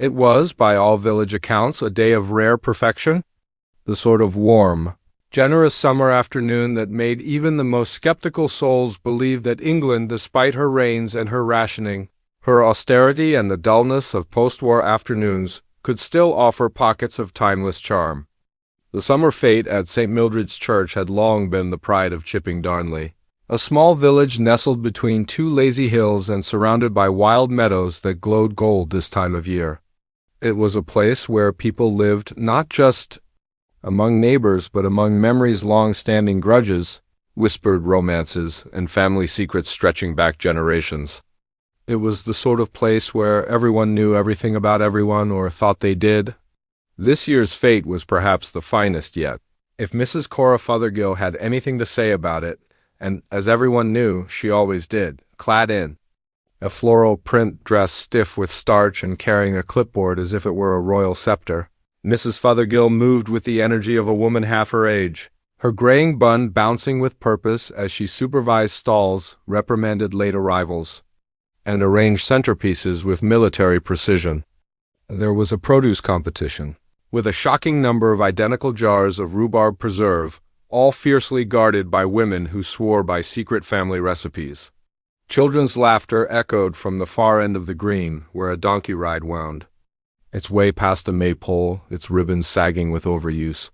It was, by all village accounts, a day of rare perfection, the sort of warm, generous summer afternoon that made even the most skeptical souls believe that England, despite her rains and her rationing, her austerity and the dullness of post-war afternoons, could still offer pockets of timeless charm. The summer fete at St. Mildred's Church had long been the pride of Chipping Darnley, a small village nestled between two lazy hills and surrounded by wild meadows that glowed gold this time of year. It was a place where people lived not just among neighbors but among memory's long-standing grudges, whispered romances, and family secrets stretching back generations. It was the sort of place where everyone knew everything about everyone, or thought they did. This year's fete was perhaps the finest yet. If Mrs. Cora Fothergill had anything to say about it, and as everyone knew, she always did, clad in a floral print dress stiff with starch and carrying a clipboard as if it were a royal scepter, Mrs. Fothergill moved with the energy of a woman half her age, her graying bun bouncing with purpose as she supervised stalls, reprimanded late arrivals, and arranged centerpieces with military precision. There was a produce competition, with a shocking number of identical jars of rhubarb preserve, all fiercely guarded by women who swore by secret family recipes. Children's laughter echoed from the far end of the green, where a donkey ride wound, its way past a maypole, its ribbons sagging with overuse.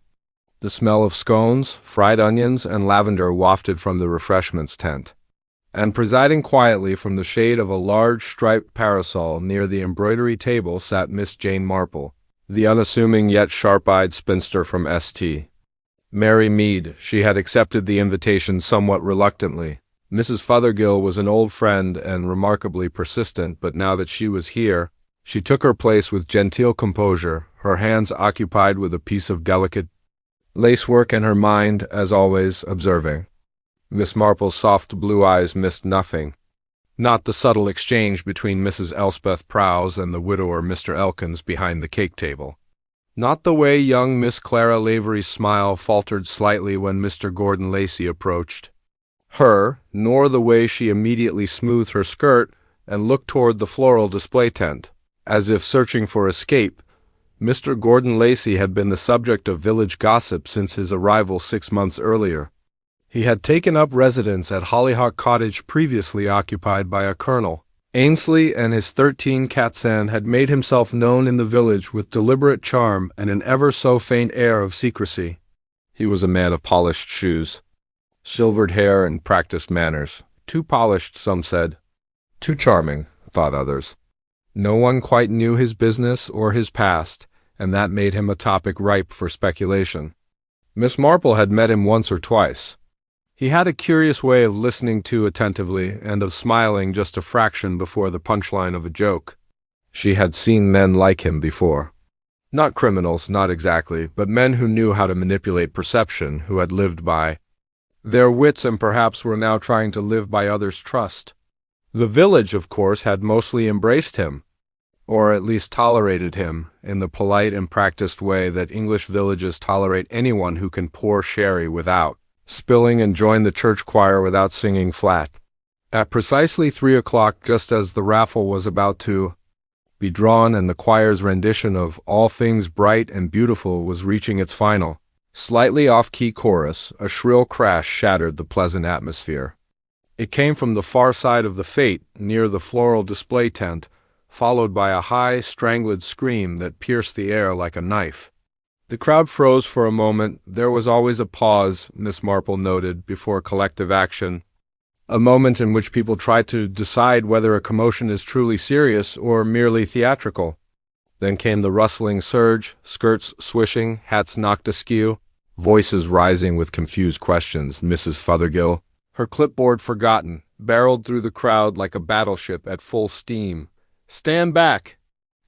The smell of scones, fried onions, and lavender wafted from the refreshments tent. And presiding quietly from the shade of a large striped parasol near the embroidery table sat Miss Jane Marple, the unassuming yet sharp-eyed spinster from St. Mary Mead. She had accepted the invitation somewhat reluctantly. Mrs. Fothergill was an old friend and remarkably persistent, but now that she was here, she took her place with genteel composure, her hands occupied with a piece of delicate lacework and her mind, as always, observing. Miss Marple's soft blue eyes missed nothing, not the subtle exchange between Mrs. Elspeth Prowse and the widower Mr. Elkins behind the cake table, not the way young Miss Clara Lavery's smile faltered slightly when Mr. Gordon Lacey approached her, nor the way she immediately smoothed her skirt and looked toward the floral display tent, as if searching for escape. Mr. Gordon Lacey had been the subject of village gossip since his arrival 6 months earlier. He had taken up residence at Hollyhock Cottage, previously occupied by a Colonel Ainsley, and his 13 Catsan had made himself known in the village with deliberate charm and an ever so faint air of secrecy. He was a man of polished shoes, silvered hair, and practiced manners. Too polished, some said. Too charming, thought others. No one quite knew his business or his past, and that made him a topic ripe for speculation. Miss Marple had met him once or twice. He had a curious way of listening too attentively and of smiling just a fraction before the punchline of a joke. She had seen men like him before. Not criminals, not exactly, but men who knew how to manipulate perception, who had lived by their wits and perhaps were now trying to live by others' trust. The village, of course, had mostly embraced him, or at least tolerated him, in the polite and practiced way that English villages tolerate anyone who can pour sherry without spilling and join the church choir without singing flat. At precisely 3 o'clock, just as the raffle was about to be drawn and the choir's rendition of All Things Bright and Beautiful was reaching its final, slightly off-key chorus, a shrill crash shattered the pleasant atmosphere. It came from the far side of the fete, near the floral display tent, followed by a high, strangled scream that pierced the air like a knife. The crowd froze for a moment. There was always a pause, Miss Marple noted, before collective action, a moment in which people try to decide whether a commotion is truly serious or merely theatrical. Then came the rustling surge, skirts swishing, hats knocked askew, voices rising with confused questions. Mrs. Fothergill, her clipboard forgotten, barreled through the crowd like a battleship at full steam. "Stand back!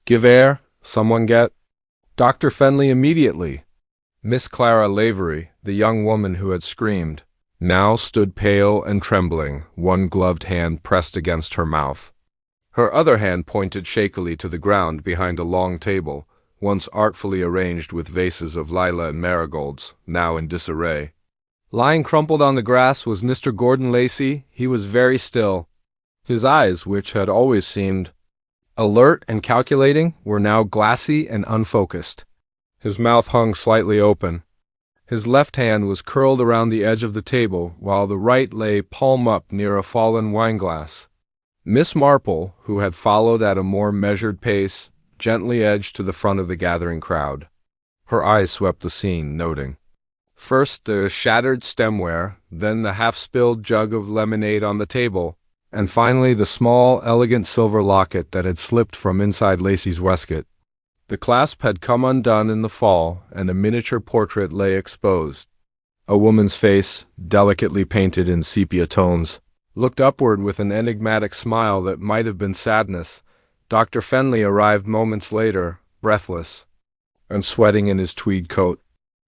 Give air! Someone get Dr. Fenley immediately!" Miss Clara Lavery, the young woman who had screamed, now stood pale and trembling, one gloved hand pressed against her mouth. Her other hand pointed shakily to the ground behind a long table, once artfully arranged with vases of lilac and marigolds, now in disarray. Lying crumpled on the grass was Mr. Gordon Lacey. He was very still. His eyes, which had always seemed alert and calculating, were now glassy and unfocused. His mouth hung slightly open. His left hand was curled around the edge of the table, while the right lay palm up near a fallen wineglass. Miss Marple, who had followed at a more measured pace, gently edged to the front of the gathering crowd. Her eyes swept the scene, noting first the shattered stemware, then the half-spilled jug of lemonade on the table, and finally the small, elegant silver locket that had slipped from inside Lacey's waistcoat. The clasp had come undone in the fall, and a miniature portrait lay exposed. A woman's face, delicately painted in sepia tones, looked upward with an enigmatic smile that might have been sadness. Dr. Fenley arrived moments later, breathless, and sweating in his tweed coat.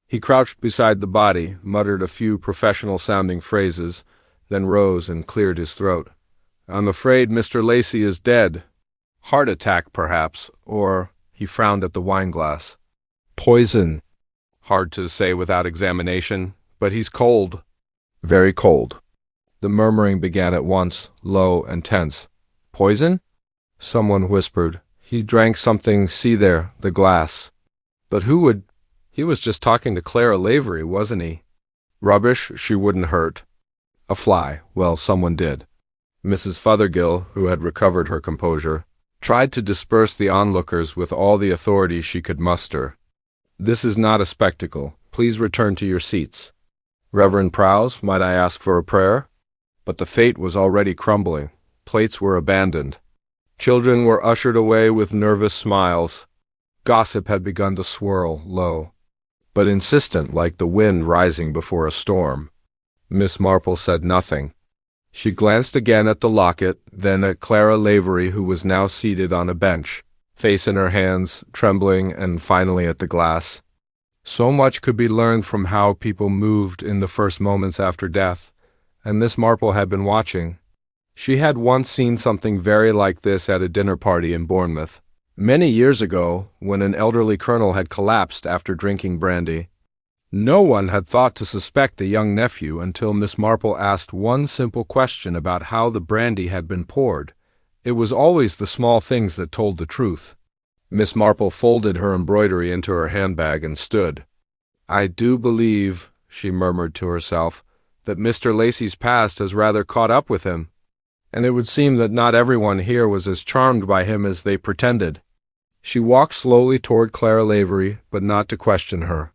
He crouched beside the body, muttered a few professional-sounding phrases, then rose and cleared his throat. "I'm afraid Mr. Lacey is dead. Heart attack, perhaps, or—" He frowned at the wineglass. "Poison. Hard to say without examination, but he's cold. Very cold." The murmuring began at once, low and tense. "Poison?" Someone whispered. "He drank something, see there, the glass." But who would— He was just talking to Clara Lavery, wasn't he? Rubbish, she wouldn't hurt. A fly, well, someone did. Mrs. Fothergill, who had recovered her composure, tried to disperse the onlookers with all the authority she could muster. "This is not a spectacle. Please return to your seats. Reverend Prowse, might I ask for a prayer?" But the fate was already crumbling. Plates were abandoned. Children were ushered away with nervous smiles. Gossip had begun to swirl low, but insistent like the wind rising before a storm. Miss Marple said nothing. She glanced again at the locket, then at Clara Lavery, who was now seated on a bench, face in her hands, trembling, and finally at the glass. So much could be learned from how people moved in the first moments after death, and Miss Marple had been watching. She had once seen something very like this at a dinner party in Bournemouth, many years ago, when an elderly colonel had collapsed after drinking brandy. No one had thought to suspect the young nephew until Miss Marple asked one simple question about how the brandy had been poured. It was always the small things that told the truth. Miss Marple folded her embroidery into her handbag and stood. "I do believe," she murmured to herself, "that Mr. Lacey's past has rather caught up with him, and it would seem that not everyone here was as charmed by him as they pretended." She walked slowly toward Clara Lavery, but not to question her.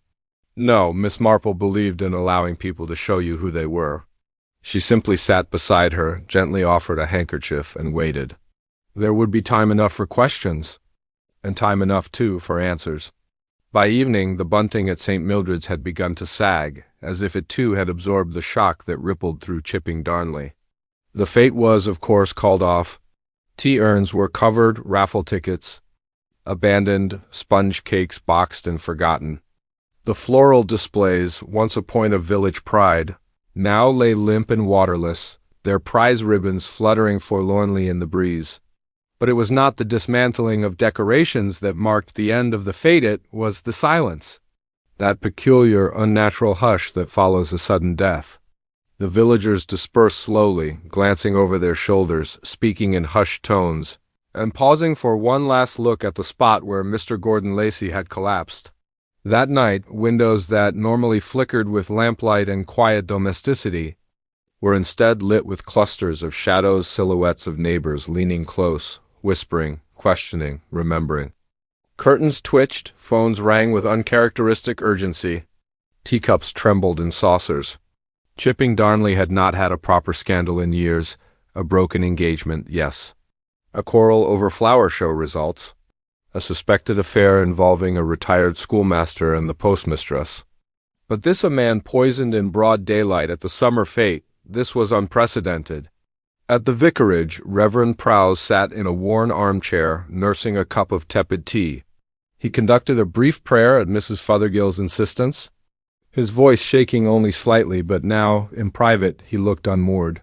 No, Miss Marple believed in allowing people to show you who they were. She simply sat beside her, gently offered a handkerchief, and waited. There would be time enough for questions, and time enough, too, for answers. By evening, the bunting at St. Mildred's had begun to sag, as if it too had absorbed the shock that rippled through Chipping Darnley. The fete was, of course, called off. Tea urns were covered, raffle tickets abandoned, sponge cakes boxed and forgotten. The floral displays, once a point of village pride, now lay limp and waterless, their prize ribbons fluttering forlornly in the breeze. But it was not the dismantling of decorations that marked the end of the fete, it was the silence, that peculiar, unnatural hush that follows a sudden death. The villagers dispersed slowly, glancing over their shoulders, speaking in hushed tones, and pausing for one last look at the spot where Mr. Gordon Lacey had collapsed. That night, windows that normally flickered with lamplight and quiet domesticity were instead lit with clusters of shadows, silhouettes of neighbors leaning close, whispering, questioning, remembering. Curtains twitched, phones rang with uncharacteristic urgency. Teacups trembled in saucers. Chipping Darnley had not had a proper scandal in years. A broken engagement, yes. A quarrel over flower show results. A suspected affair involving a retired schoolmaster and the postmistress. But this a man poisoned in broad daylight at the summer fete, this was unprecedented. At the vicarage, Reverend Prowse sat in a worn armchair, nursing a cup of tepid tea. He conducted a brief prayer at Mrs. Fothergill's insistence, his voice shaking only slightly, but now, in private, he looked unmoored.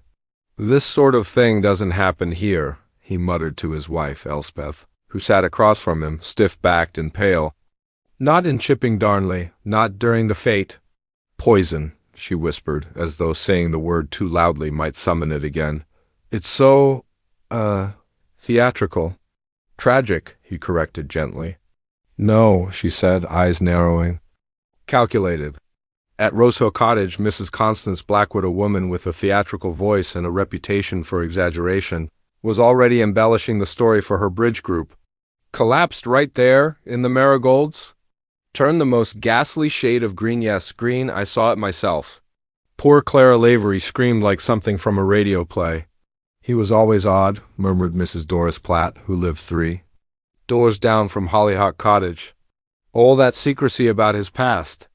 "This sort of thing doesn't happen here," he muttered to his wife, Elspeth, who sat across from him, stiff-backed and pale. "Not in Chipping Darnley, not during the fete." "Poison," she whispered, as though saying the word too loudly might summon it again. "It's so, theatrical." Tragic, he corrected gently. No, she said, eyes narrowing. Calculated. At Rosehill Cottage, Mrs. Constance Blackwood, a woman with a theatrical voice and a reputation for exaggeration, was already embellishing the story for her bridge group. Collapsed right there, in the marigolds? Turned the most ghastly shade of green. Yes, green, I saw it myself. Poor Clara Lavery screamed like something from a radio play. He was always odd, murmured Mrs. Doris Platt, who lived 3 doors down from Hollyhock Cottage. All that secrecy about his past.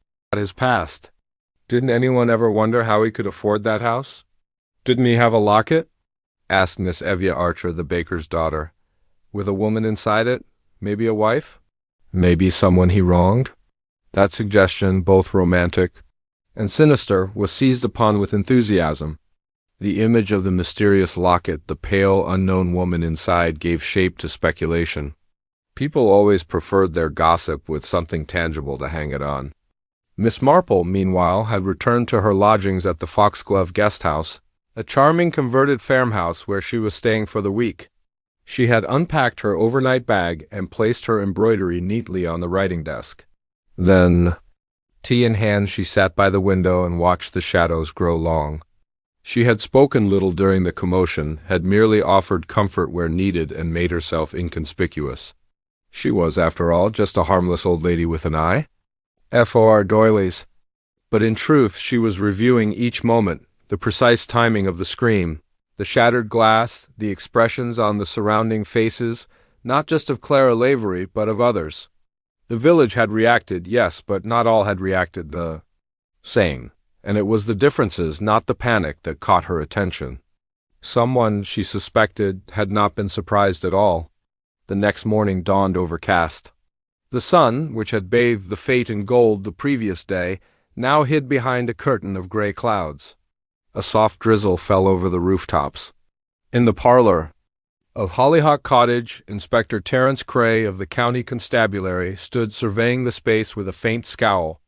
Didn't anyone ever wonder how he could afford that house? Didn't he have a locket? Asked Miss Evia Archer, the baker's daughter. With a woman inside it? Maybe a wife? Maybe someone he wronged? That suggestion, both romantic and sinister, was seized upon with enthusiasm. The image of the mysterious locket, the pale, unknown woman inside, gave shape to speculation. People always preferred their gossip with something tangible to hang it on. Miss Marple, meanwhile, had returned to her lodgings at the Foxglove Guest House, a charming converted farmhouse where she was staying for the week. She had unpacked her overnight bag and placed her embroidery neatly on the writing desk. Then, tea in hand, she sat by the window and watched the shadows grow long. She had spoken little during the commotion, had merely offered comfort where needed and made herself inconspicuous. She was, after all, just a harmless old lady with an eye. For doilies. But in truth, she was reviewing each moment, the precise timing of the scream, the shattered glass, the expressions on the surrounding faces, not just of Clara Lavery, but of others. The village had reacted, yes, but not all had reacted the same, and it was the differences, not the panic, that caught her attention. Someone, she suspected, had not been surprised at all. The next morning dawned overcast. The sun, which had bathed the fate in gold the previous day, now hid behind a curtain of gray clouds. A soft drizzle fell over the rooftops. In the parlor of Hollyhock Cottage, Inspector Terence Cray of the County Constabulary stood surveying the space with a faint scowl.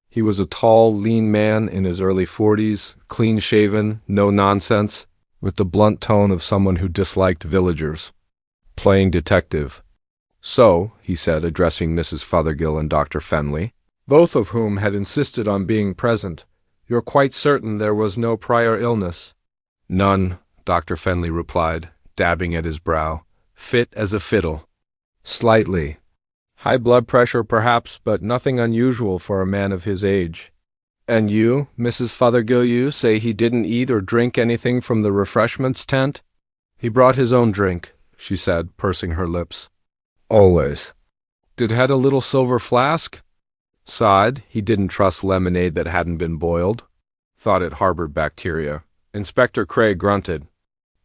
He was a tall, lean man in his early 40s, clean-shaven, no-nonsense, with the blunt tone of someone who disliked villagers. Playing detective. So, he said, addressing Mrs. Fothergill and Dr. Fenley, both of whom had insisted on being present, you're quite certain there was no prior illness? None, Dr. Fenley replied, dabbing at his brow. Fit as a fiddle. Slightly. High blood pressure, perhaps, but nothing unusual for a man of his age. And you, Mrs. Fothergill, you say he didn't eat or drink anything from the refreshments tent? He brought his own drink, she said, pursing her lips. Always. Did had a little silver flask? Sighed. He didn't trust lemonade that hadn't been boiled. Thought it harbored bacteria. Inspector Cray grunted.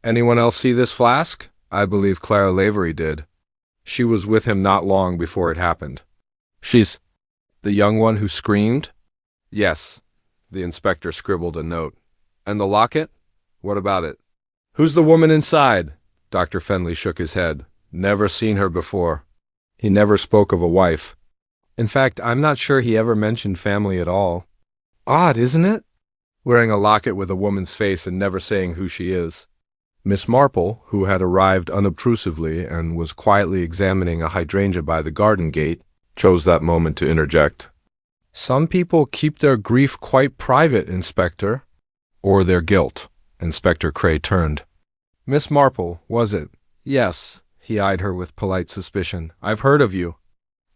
Anyone else see this flask? I believe Clara Lavery did. She was with him not long before it happened. She's the young one who screamed? Yes. The inspector scribbled a note. And the locket? What about it? Who's the woman inside? Dr. Fenley shook his head. Never seen her before. He never spoke of a wife. In fact, I'm not sure he ever mentioned family at all. Odd, isn't it? Wearing a locket with a woman's face and never saying who she is. Miss Marple, who had arrived unobtrusively and was quietly examining a hydrangea by the garden gate, chose that moment to interject. Some people keep their grief quite private, Inspector. Or their guilt. Inspector Cray turned. Miss Marple, was it? Yes. He eyed her with polite suspicion. I've heard of you.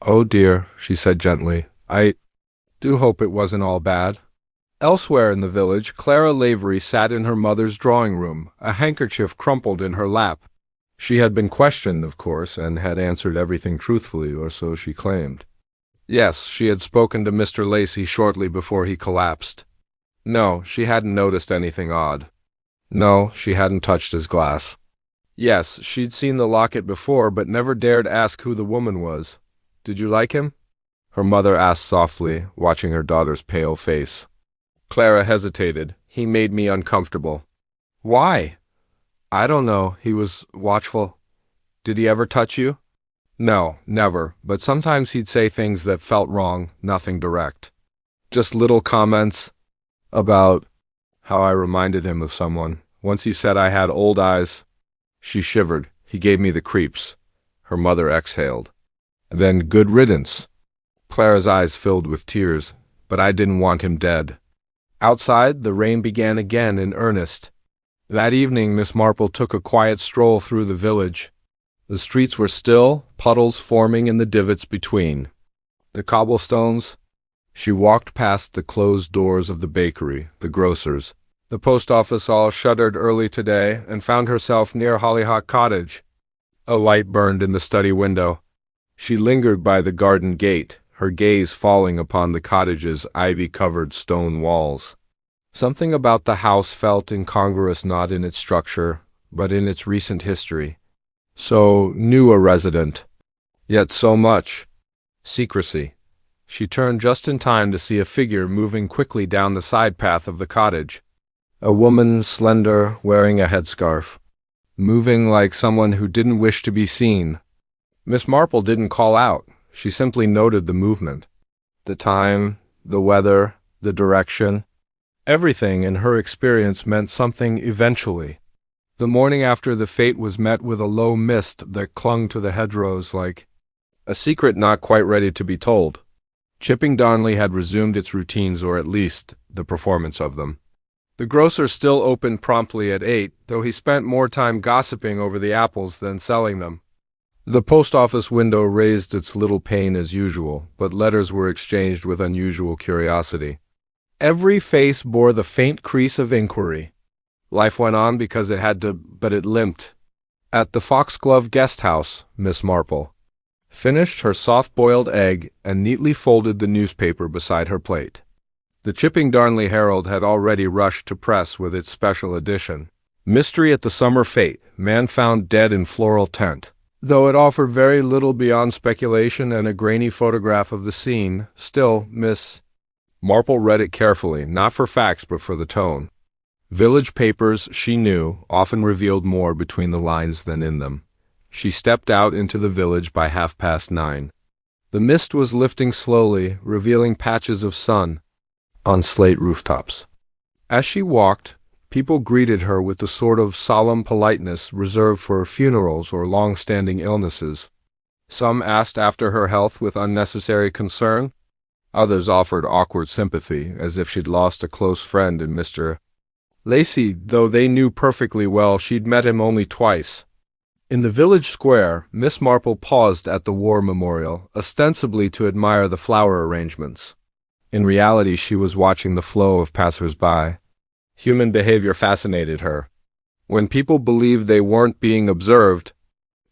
Oh dear, she said gently. I do hope it wasn't all bad. Elsewhere in the village, Clara Lavery sat in her mother's drawing room, a handkerchief crumpled in her lap. She had been questioned, of course, and had answered everything truthfully, or so she claimed. Yes, she had spoken to Mr. Lacey shortly before he collapsed. No, she hadn't noticed anything odd. No, she hadn't touched his glass. Yes, she'd seen the locket before, but never dared ask who the woman was. Did you like him? Her mother asked softly, watching her daughter's pale face. Clara hesitated. He made me uncomfortable. Why? I don't know. He was watchful. Did he ever touch you? No, never, but sometimes he'd say things that felt wrong, nothing direct. Just little comments about how I reminded him of someone. Once he said I had old eyes. She shivered. He gave me the creeps. her mother exhaled. Then good riddance. Clara's eyes filled with tears, but I didn't want him dead. Outside, the rain began again in earnest. That evening, Miss Marple took a quiet stroll through the village. The streets were still, puddles forming in the divots between. The cobblestones. She walked past the closed doors of the bakery, the grocer's. The post office all shuttered early today, and found herself near Hollyhock Cottage. A light burned in the study window. She lingered by the garden gate, her gaze falling upon the cottage's ivy-covered stone walls. Something about the house felt incongruous not in its structure, but in its recent history. So new a resident, yet so much secrecy. She turned just in time to see a figure moving quickly down the side path of the cottage. A woman, slender, wearing a headscarf, moving like someone who didn't wish to be seen. Miss Marple didn't call out. She simply noted the movement. The time, the weather, the direction. Everything in her experience meant something eventually. The morning after the fate was met with a low mist that clung to the hedgerows like a secret not quite ready to be told. Chipping Darnley had resumed its routines, or at least the performance of them. The grocer still opened promptly at 8, though he spent more time gossiping over the apples than selling them. The post office window raised its little pane as usual, but letters were exchanged with unusual curiosity. Every face bore the faint crease of inquiry. Life went on because it had to, but it limped. At the Foxglove guest house, Miss Marple finished her soft-boiled egg and neatly folded the newspaper beside her plate. The Chipping Darnley Herald had already rushed to press with its special edition. Mystery at the Summer Fete, man found dead in floral tent. Though it offered very little beyond speculation and a grainy photograph of the scene, still, Miss Marple read it carefully, not for facts but for the tone. Village papers, she knew, often revealed more between the lines than in them. She stepped out into the village by 9:30. The mist was lifting slowly, revealing patches of sun on slate rooftops. As she walked, people greeted her with the sort of solemn politeness reserved for funerals or long-standing illnesses. Some asked after her health with unnecessary concern. Others offered awkward sympathy, as if she'd lost a close friend in Mr. Lacey, though they knew perfectly well she'd met him only twice. In the village square, Miss Marple paused at the war memorial, ostensibly to admire the flower arrangements. In reality, she was watching the flow of passers-by. Human behavior fascinated her. When people believed they weren't being observed,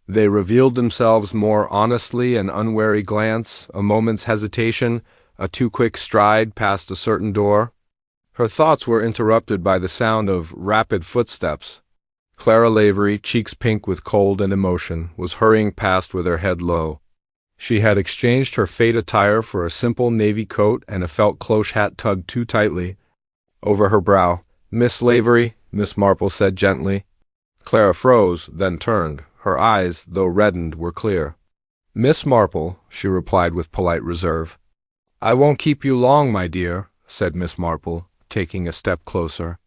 they revealed themselves more honestly. An unwary glance, a moment's hesitation, a too quick stride past a certain door. Her thoughts were interrupted by the sound of rapid footsteps. Clara Lavery, cheeks pink with cold and emotion, was hurrying past with her head low. She had exchanged her fete attire for a simple navy coat and a felt cloche hat tugged too tightly over her brow. "Miss Lavery," Miss Marple said gently. Clara froze, then turned. Her eyes, though reddened, were clear. "Miss Marple," she replied with polite reserve. "I won't keep you long, my dear," said Miss Marple, taking a step closer.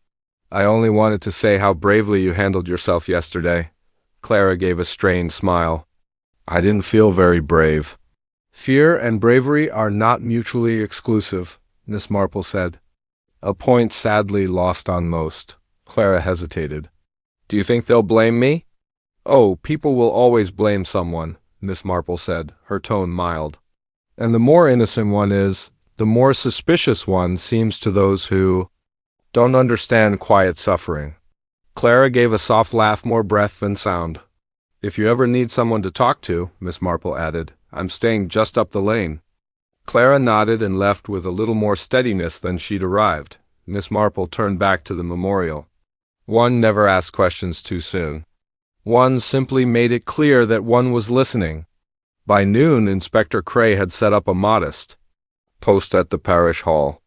"I only wanted to say how bravely you handled yourself yesterday." Clara gave a strained smile. "I didn't feel very brave." "Fear and bravery are not mutually exclusive," Miss Marple said. A point sadly lost on most. Clara hesitated. "Do you think they'll blame me?" "Oh, people will always blame someone," Miss Marple said, her tone mild. "And the more innocent one is, the more suspicious one seems to those who don't understand quiet suffering." Clara gave a soft laugh, more breath than sound. "If you ever need someone to talk to," Miss Marple added, "I'm staying just up the lane." Clara nodded and left with a little more steadiness than she'd arrived. Miss Marple turned back to the memorial. One never asked questions too soon. One simply made it clear that one was listening. By noon, Inspector Cray had set up a modest post at the parish hall.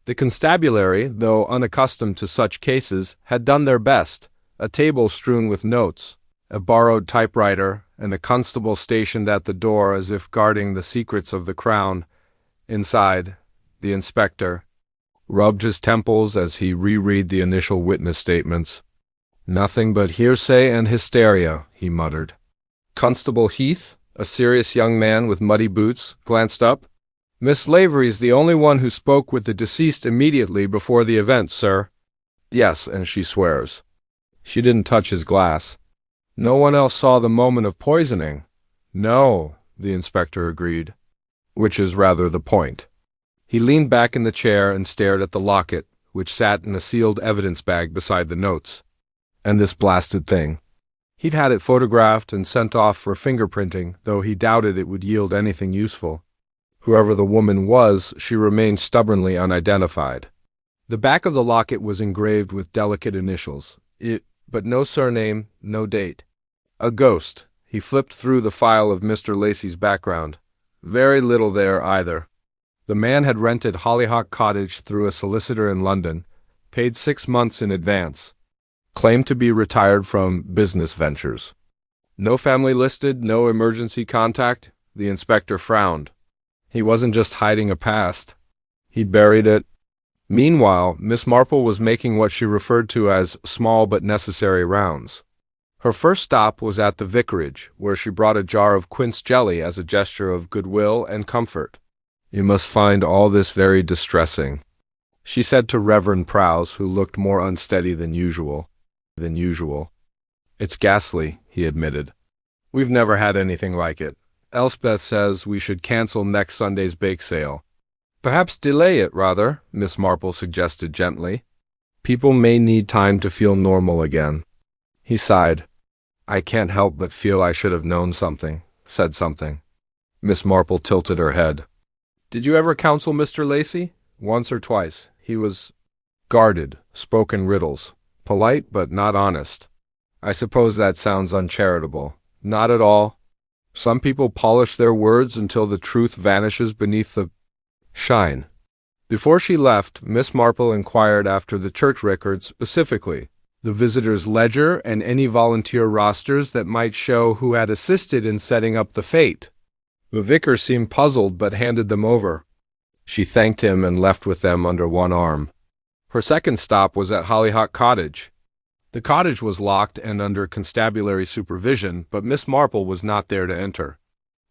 The constabulary, though unaccustomed to such cases, had done their best. A table strewn with notes, a borrowed typewriter, and a constable stationed at the door as if guarding the secrets of the crown. Inside, the inspector rubbed his temples as he reread the initial witness statements. "Nothing but hearsay and hysteria," he muttered. Constable Heath, a serious young man with muddy boots, glanced up. Miss Lavery's the only one who spoke with the deceased immediately before the event, sir. Yes, and she swears. She didn't touch his glass. No one else saw the moment of poisoning. No, the inspector agreed. Which is rather the point. He leaned back in the chair and stared at the locket, which sat in a sealed evidence bag beside the notes. And this blasted thing. He'd had it photographed and sent off for fingerprinting, though he doubted it would yield anything useful. Whoever the woman was, she remained stubbornly unidentified. The back of the locket was engraved with delicate initials, but no surname, no date. A ghost. He flipped through the file of Mr. Lacey's background. Very little there either. The man had rented Hollyhock Cottage through a solicitor in London, paid 6 months in advance. Claimed to be retired from business ventures. No family listed, no emergency contact. The inspector frowned. He wasn't just hiding a past. He'd buried it. Meanwhile, Miss Marple was making what she referred to as small but necessary rounds. Her first stop was at the vicarage, where she brought a jar of quince jelly as a gesture of goodwill and comfort. You must find all this very distressing, she said to Reverend Prowse, who looked more unsteady than usual. It's ghastly, he admitted. We've never had anything like it. Elspeth says we should cancel next Sunday's bake sale. Perhaps delay it, rather, Miss Marple suggested gently. People may need time to feel normal again. He sighed. I can't help but feel I should have known something, said something. Miss Marple tilted her head. Did you ever counsel Mr. Lacey? Once or twice. He was guarded, spoke in riddles, polite but not honest. I suppose that sounds uncharitable. Not at all. Some people polish their words until the truth vanishes beneath the shine. Before she left, Miss Marple inquired after the church records specifically, the visitors' ledger and any volunteer rosters that might show who had assisted in setting up the fete. The vicar seemed puzzled but handed them over. She thanked him and left with them under one arm. Her second stop was at Hollyhock Cottage. The cottage was locked and under constabulary supervision, but Miss Marple was not there to enter.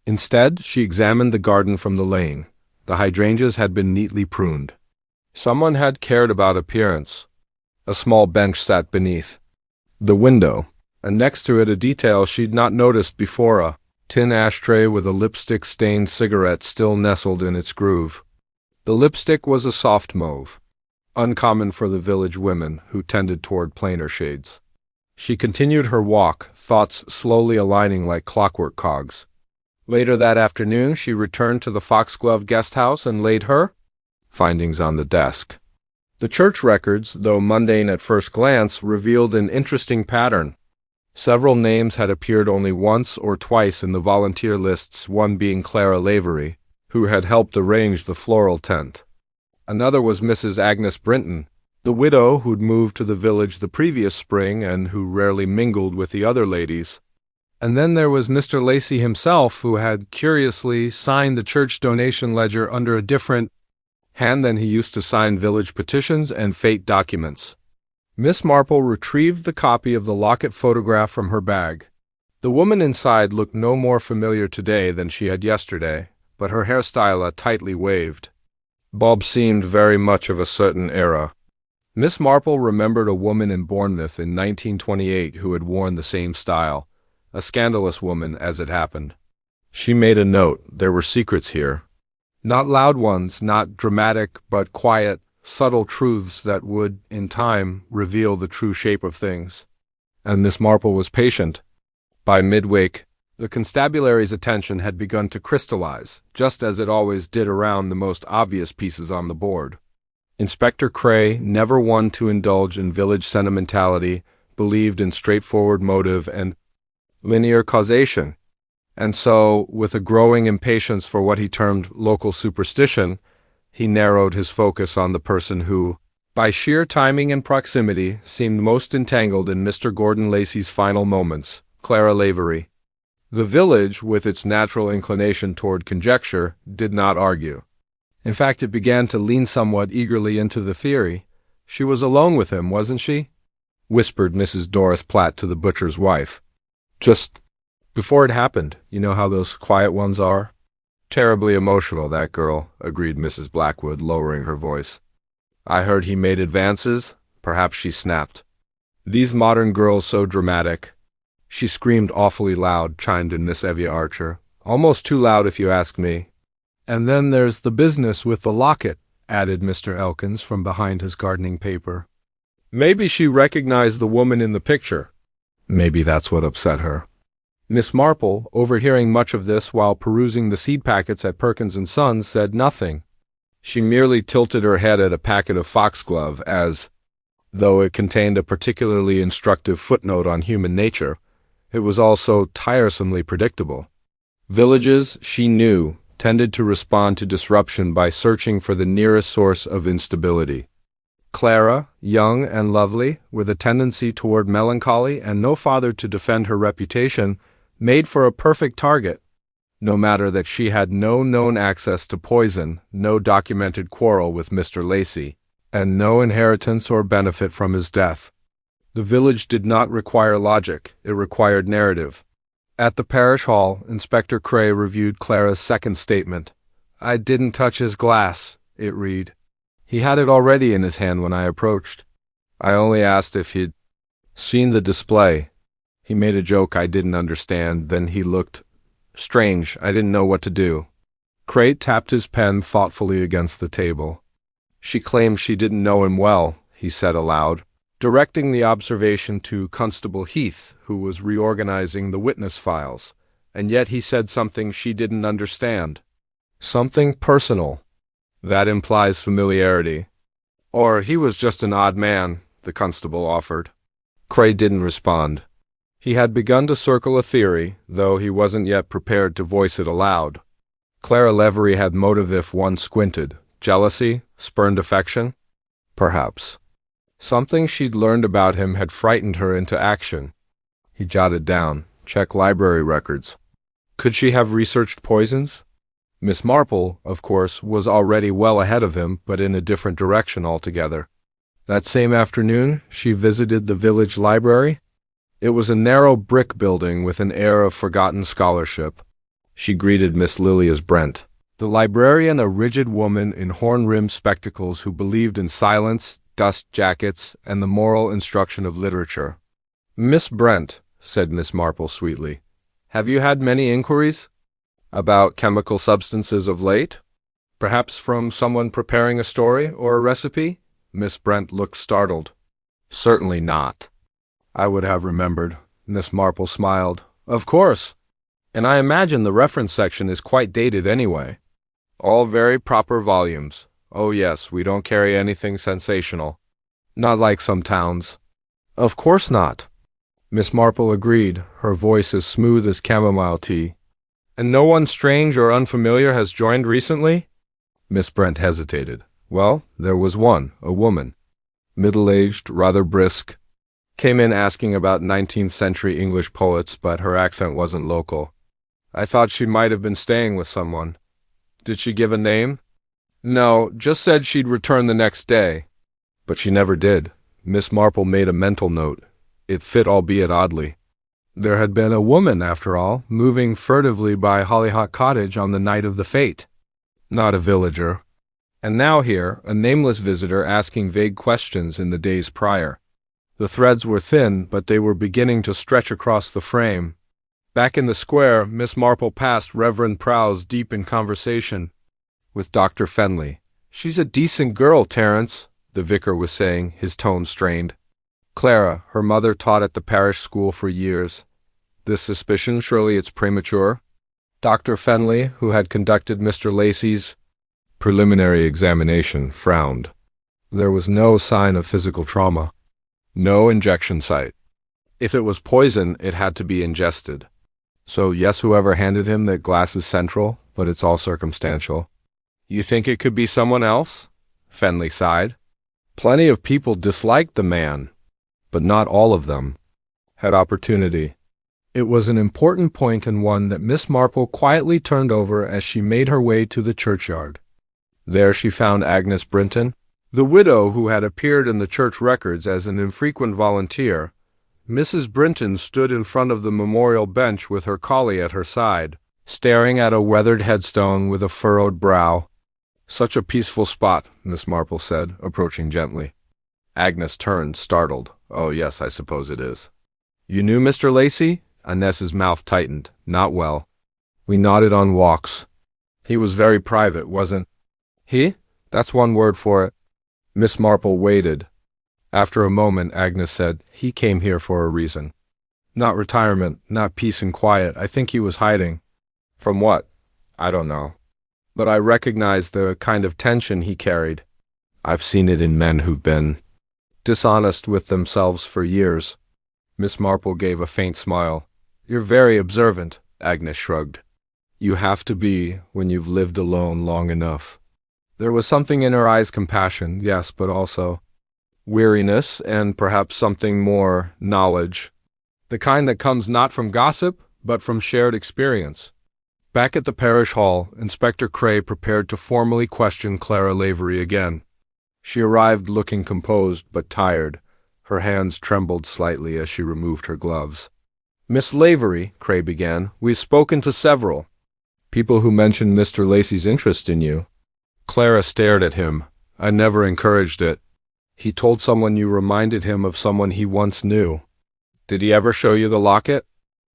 Instead, she examined the garden from the lane. The hydrangeas had been neatly pruned. Someone had cared about appearance. A small bench sat beneath the window, and next to it a detail she'd not noticed before, a tin ashtray with a lipstick-stained cigarette still nestled in its groove. The lipstick was a soft mauve, uncommon for the village women, who tended toward plainer shades. She continued her walk, thoughts slowly aligning like clockwork cogs. Later that afternoon, she returned to the Foxglove guest house and laid her findings on the desk. The church records, though mundane at first glance, revealed an interesting pattern. Several names had appeared only once or twice in the volunteer lists, one being Clara Lavery, who had helped arrange the floral tent. Another was Mrs. Agnes Brinton, the widow who'd moved to the village the previous spring and who rarely mingled with the other ladies. And then there was Mr. Lacey himself, who had, curiously, signed the church donation ledger under a different hand than he used to sign village petitions and fete documents. Miss Marple retrieved the copy of the Locket photograph from her bag. The woman inside looked no more familiar today than she had yesterday, but her hairstyle tightly waved. Bob seemed very much of a certain era. Miss Marple remembered a woman in Bournemouth in 1928 who had worn the same style, a scandalous woman as it happened. She made a note. There were secrets here. Not loud ones, not dramatic, but quiet, subtle truths that would, in time, reveal the true shape of things. And Miss Marple was patient. By midweek, the constabulary's attention had begun to crystallize, just as it always did around the most obvious pieces on the board. Inspector Cray, never one to indulge in village sentimentality, believed in straightforward motive and linear causation. And so, with a growing impatience for what he termed local superstition, he narrowed his focus on the person who, by sheer timing and proximity, seemed most entangled in Mr. Gordon Lacey's final moments, Clara Lavery. The village, with its natural inclination toward conjecture, did not argue. In fact, it began to lean somewhat eagerly into the theory. She was alone with him, wasn't she? Whispered Mrs. Doris Platt to the butcher's wife. Just Before it happened. You know how those quiet ones are? Terribly emotional, that girl, agreed Mrs. Blackwood, lowering her voice. I heard he made advances. Perhaps she snapped. These modern girls so dramatic. She screamed awfully loud, chimed in Miss Evie Archer. Almost too loud if you ask me. And then there's the business with the locket, added Mr. Elkins from behind his gardening paper. Maybe she recognized the woman in the picture. Maybe that's what upset her. Miss Marple, overhearing much of this while perusing the seed packets at Perkins & Sons, said nothing. She merely tilted her head at a packet of foxglove as, though it contained a particularly instructive footnote on human nature, it was also tiresomely predictable. Villages, she knew, tended to respond to disruption by searching for the nearest source of instability. Clara, young and lovely, with a tendency toward melancholy and no father to defend her reputation, made for a perfect target, no matter that she had no known access to poison, no documented quarrel with Mr. Lacey, and no inheritance or benefit from his death. The village did not require logic, it required narrative. At the parish hall, Inspector Cray reviewed Clara's second statement. I didn't touch his glass, it read. He had it already in his hand when I approached. I only asked if he'd seen the display. He made a joke I didn't understand, then he looked strange. I didn't know what to do. Cray tapped his pen thoughtfully against the table. She claimed she didn't know him well, he said aloud, directing the observation to Constable Heath, who was reorganizing the witness files, and yet he said something she didn't understand. Something personal. That implies familiarity. Or he was just an odd man, the constable offered. Cray didn't respond. He had begun to circle a theory, though he wasn't yet prepared to voice it aloud. Clara Levery had motive if one squinted. Jealousy? Spurned affection? Perhaps. Something she'd learned about him had frightened her into action. He jotted down. Check library records. Could she have researched poisons? Miss Marple, of course, was already well ahead of him, but in a different direction altogether. That same afternoon, she visited the village library. It was a narrow brick building with an air of forgotten scholarship. She greeted Miss Lilias Brent, the librarian, a rigid woman in horn-rimmed spectacles who believed in silence, dust jackets, and the moral instruction of literature. Miss Brent, said Miss Marple sweetly, have you had many inquiries? About chemical substances of late? Perhaps from someone preparing a story or a recipe? Miss Brent looked startled. Certainly not. I would have remembered. Miss Marple smiled. Of course. And I imagine the reference section is quite dated anyway. All very proper volumes. Oh yes, we don't carry anything sensational. Not like some towns. Of course not. Miss Marple agreed, her voice as smooth as chamomile tea. And no one strange or unfamiliar has joined recently? Miss Brent hesitated. Well, there was one, a woman. Middle-aged, rather brisk. Came in asking about 19th century English poets, but her accent wasn't local. I thought she might have been staying with someone. Did she give a name? No, just said she'd return the next day. But she never did. Miss Marple made a mental note. It fit, albeit oddly. There had been a woman, after all, moving furtively by Hollyhock Cottage on the night of the fete. Not a villager. And now here, a nameless visitor asking vague questions in the days prior. The threads were thin, but they were beginning to stretch across the frame. Back in the square, Miss Marple passed Reverend Prowse deep in conversation with Dr. Fenley. She's a decent girl, Terence, the vicar was saying, his tone strained. Clara, her mother taught at the parish school for years. This suspicion, surely it's premature? Dr. Fenley, who had conducted Mr. Lacey's preliminary examination, frowned. There was no sign of physical trauma. No injection site. If it was poison, it had to be ingested. So yes, whoever handed him that glass is central, but it's all circumstantial. You think it could be someone else? Fenley sighed. Plenty of people disliked the man, but not all of them had opportunity. It was an important point and one that Miss Marple quietly turned over as she made her way to the churchyard. There she found Agnes Brinton, the widow who had appeared in the church records as an infrequent volunteer, Mrs. Brinton stood in front of the memorial bench with her collie at her side, staring at a weathered headstone with a furrowed brow. "Such a peaceful spot," Miss Marple said, approaching gently. Agnes turned, startled. "Oh, yes, I suppose it is." "You knew Mr. Lacey?" Inez's mouth tightened. "Not well. We nodded on walks. He was very private, wasn't he? That's one word for it." Miss Marple waited. After a moment, Agnes said, "He came here for a reason. Not retirement, not peace and quiet. I think he was hiding." "From what?" "I don't know. But I recognize the kind of tension he carried. I've seen it in men who've been dishonest with themselves for years." Miss Marple gave a faint smile. "You're very observant," Agnes shrugged. "You have to be when you've lived alone long enough." There was something in her eyes, compassion, yes, but also weariness and perhaps something more, knowledge. The kind that comes not from gossip, but from shared experience. Back at the parish hall, Inspector Cray prepared to formally question Clara Lavery again. She arrived looking composed but tired. Her hands trembled slightly as she removed her gloves. "Miss Lavery," Cray began, "we've spoken to several people who mentioned Mr. Lacey's interest in you." Clara stared at him. "I never encouraged it. He told someone you reminded him of someone he once knew." "Did he ever show you the locket?"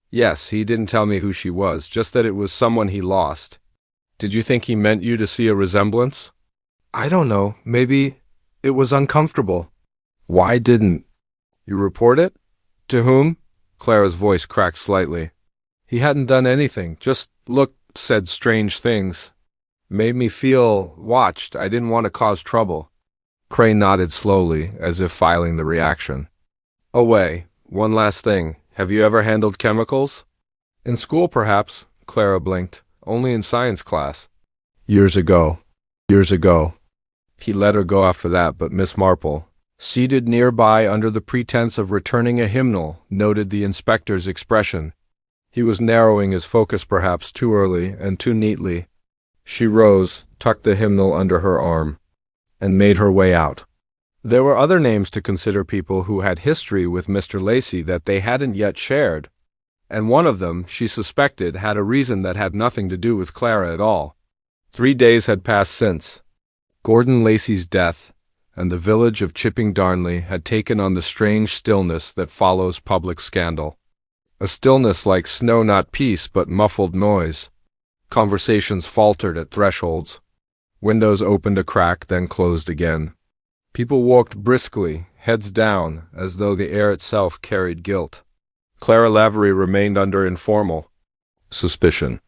"Yes, he didn't tell me who she was, just that it was someone he lost." "Did you think he meant you to see a resemblance?" "I don't know. Maybe it was uncomfortable." "Why didn't you report it?" "To whom?" Clara's voice cracked slightly. "He hadn't done anything, just said strange things. Made me feel watched. I didn't want to cause trouble." Cray nodded slowly, as if filing the reaction. "Oh, wait, one last thing. Have you ever handled chemicals?" "In school, perhaps," Clara blinked. "Only in science class." Years ago. He let her go after that, but Miss Marple, seated nearby under the pretense of returning a hymnal, noted the inspector's expression. He was narrowing his focus perhaps too early and too neatly. She rose, tucked the hymnal under her arm, and made her way out. There were other names to consider, people who had history with Mr. Lacey that they hadn't yet shared, and one of them, she suspected, had a reason that had nothing to do with Clara at all. 3 days had passed since Gordon Lacey's death, and the village of Chipping Darnley had taken on the strange stillness that follows public scandal. A stillness like snow, not peace, but muffled noise. Conversations faltered at thresholds. Windows opened a crack, then closed again. People walked briskly, heads down, as though the air itself carried guilt. Clara Lavery remained under informal suspicion.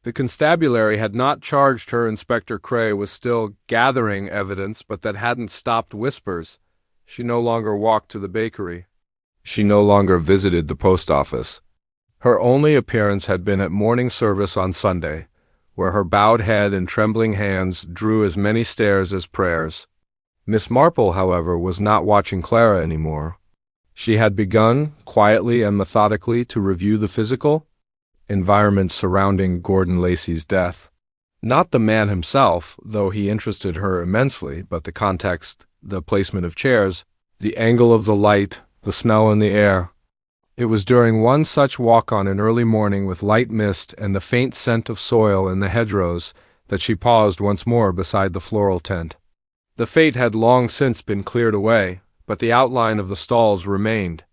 The constabulary had not charged her. Inspector Cray was still gathering evidence, but that hadn't stopped whispers. She no longer walked to the bakery. She no longer visited the post office. Her only appearance had been at morning service on Sunday, where her bowed head and trembling hands drew as many stares as prayers. Miss Marple, however, was not watching Clara anymore. She had begun, quietly and methodically, to review the physical environment surrounding Gordon Lacey's death. Not the man himself, though he interested her immensely, but the context, the placement of chairs, the angle of the light, the smell in the air. It was during one such walk on an early morning with light mist and the faint scent of soil in the hedgerows that she paused once more beside the floral tent. The fate had long since been cleared away, but the outline of the stalls remained.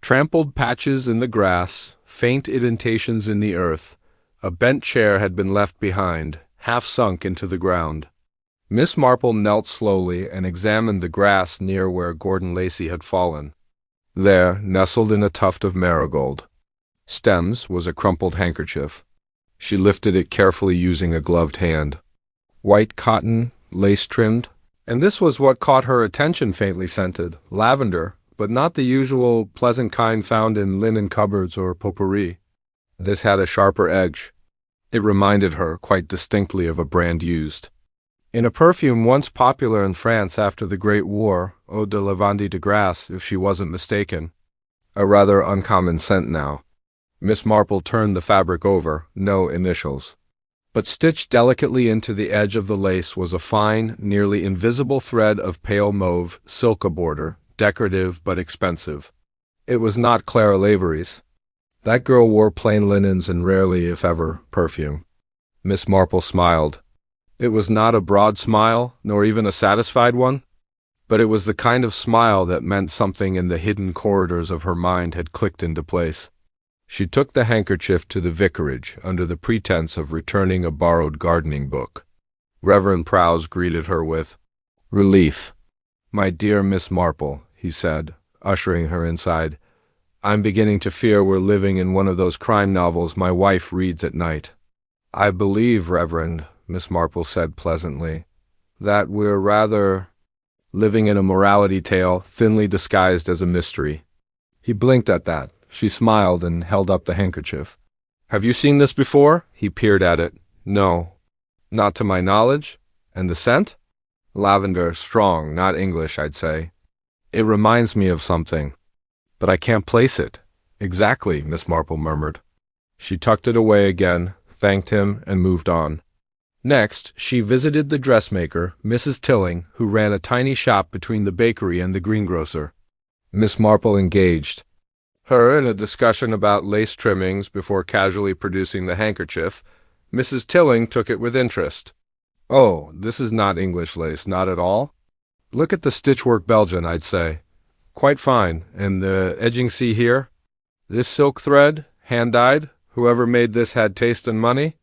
Trampled patches in the grass, faint indentations in the earth. A bent chair had been left behind, half sunk into the ground. Miss Marple knelt slowly and examined the grass near where Gordon Lacey had fallen. There, nestled in a tuft of marigold stems, was a crumpled handkerchief. She lifted it carefully using a gloved hand. White cotton, lace-trimmed, and this was what caught her attention, faintly scented, lavender, but not the usual pleasant kind found in linen cupboards or potpourri. This had a sharper edge. It reminded her quite distinctly of a brand used in a perfume once popular in France after the Great War, Eau de Lavande de Grasse, if she wasn't mistaken. A rather uncommon scent now. Miss Marple turned the fabric over, no initials. But stitched delicately into the edge of the lace was a fine, nearly invisible thread of pale mauve, silk border, decorative but expensive. It was not Clara Lavery's. That girl wore plain linens and rarely, if ever, perfume. Miss Marple smiled. It was not a broad smile, nor even a satisfied one, but it was the kind of smile that meant something in the hidden corridors of her mind had clicked into place. She took the handkerchief to the vicarage under the pretense of returning a borrowed gardening book. Reverend Prowse greeted her with relief. "My dear Miss Marple," he said, ushering her inside, "I'm beginning to fear we're living in one of those crime novels my wife reads at night." "I believe, Reverend," Miss Marple said pleasantly, "that we're rather living in a morality tale thinly disguised as a mystery." He blinked at that. She smiled and held up the handkerchief. "Have you seen this before?" He peered at it. "No. Not to my knowledge. And the scent?" "Lavender, strong, not English, I'd say. It reminds me of something. But I can't place it." "Exactly," Miss Marple murmured. She tucked it away again, thanked him, and moved on. Next, she visited the dressmaker, Mrs. Tilling, who ran a tiny shop between the bakery and the greengrocer. Miss Marple engaged her in a discussion about lace trimmings before casually producing the handkerchief. Mrs. Tilling took it with interest. "Oh, this is not English lace, not at all? Look at the stitchwork Belgian, I'd say. Quite fine. And the edging see here? This silk thread, hand-dyed? Whoever made this had taste and money?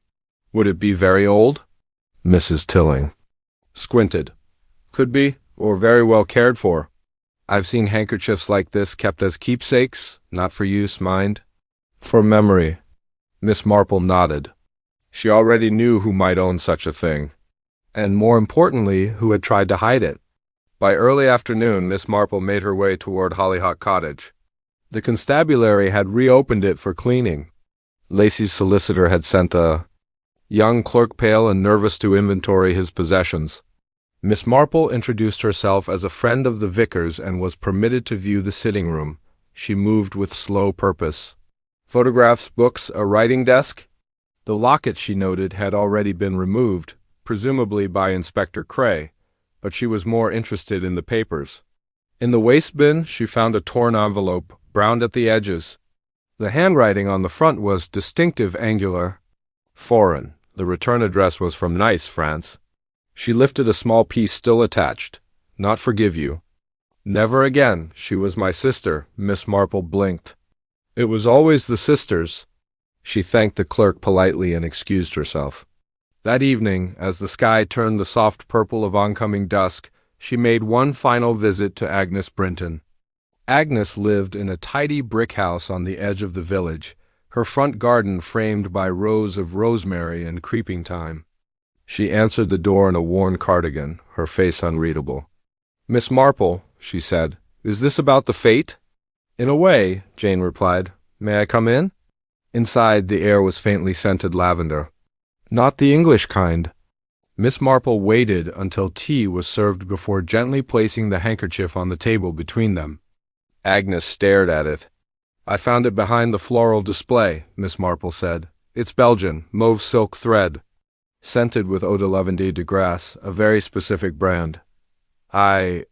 Would it be very old?" Mrs. Tilling squinted. "Could be, or very well cared for. I've seen handkerchiefs like this kept as keepsakes, not for use, mind. For memory." Miss Marple nodded. She already knew who might own such a thing, and more importantly, who had tried to hide it. By early afternoon, Miss Marple made her way toward Hollyhock Cottage. The constabulary had reopened it for cleaning. Lacey's solicitor had sent a young clerk, pale and nervous to inventory his possessions. Miss Marple introduced herself as a friend of the vicar's and was permitted to view the sitting room. She moved with slow purpose. Photographs, books, a writing desk. The locket, she noted, had already been removed, presumably by Inspector Cray, but she was more interested in the papers. In the waste bin, she found a torn envelope, browned at the edges. The handwriting on the front was distinctive, angular. Foreign. The return address was from Nice, France. She lifted a small piece still attached. "Not forgive you." "Never again. She was my sister." Miss Marple blinked. "It was always the sisters." She thanked the clerk politely and excused herself. That evening, as the sky turned the soft purple of oncoming dusk, she made one final visit to Agnes Brinton. Agnes lived in a tidy brick house on the edge of the village, her front garden framed by rows of rosemary and creeping thyme. She answered the door in a worn cardigan, her face unreadable. "Miss Marple," she said, "is this about the fate?" "In a way," Jane replied. "May I come in?" Inside, the air was faintly scented lavender. "Not the English kind." Miss Marple waited until tea was served before gently placing the handkerchief on the table between them. Agnes stared at it. "I found it behind the floral display," Miss Marple said. "It's Belgian, mauve silk thread, scented with eau de lavande de grasse, a very specific brand. I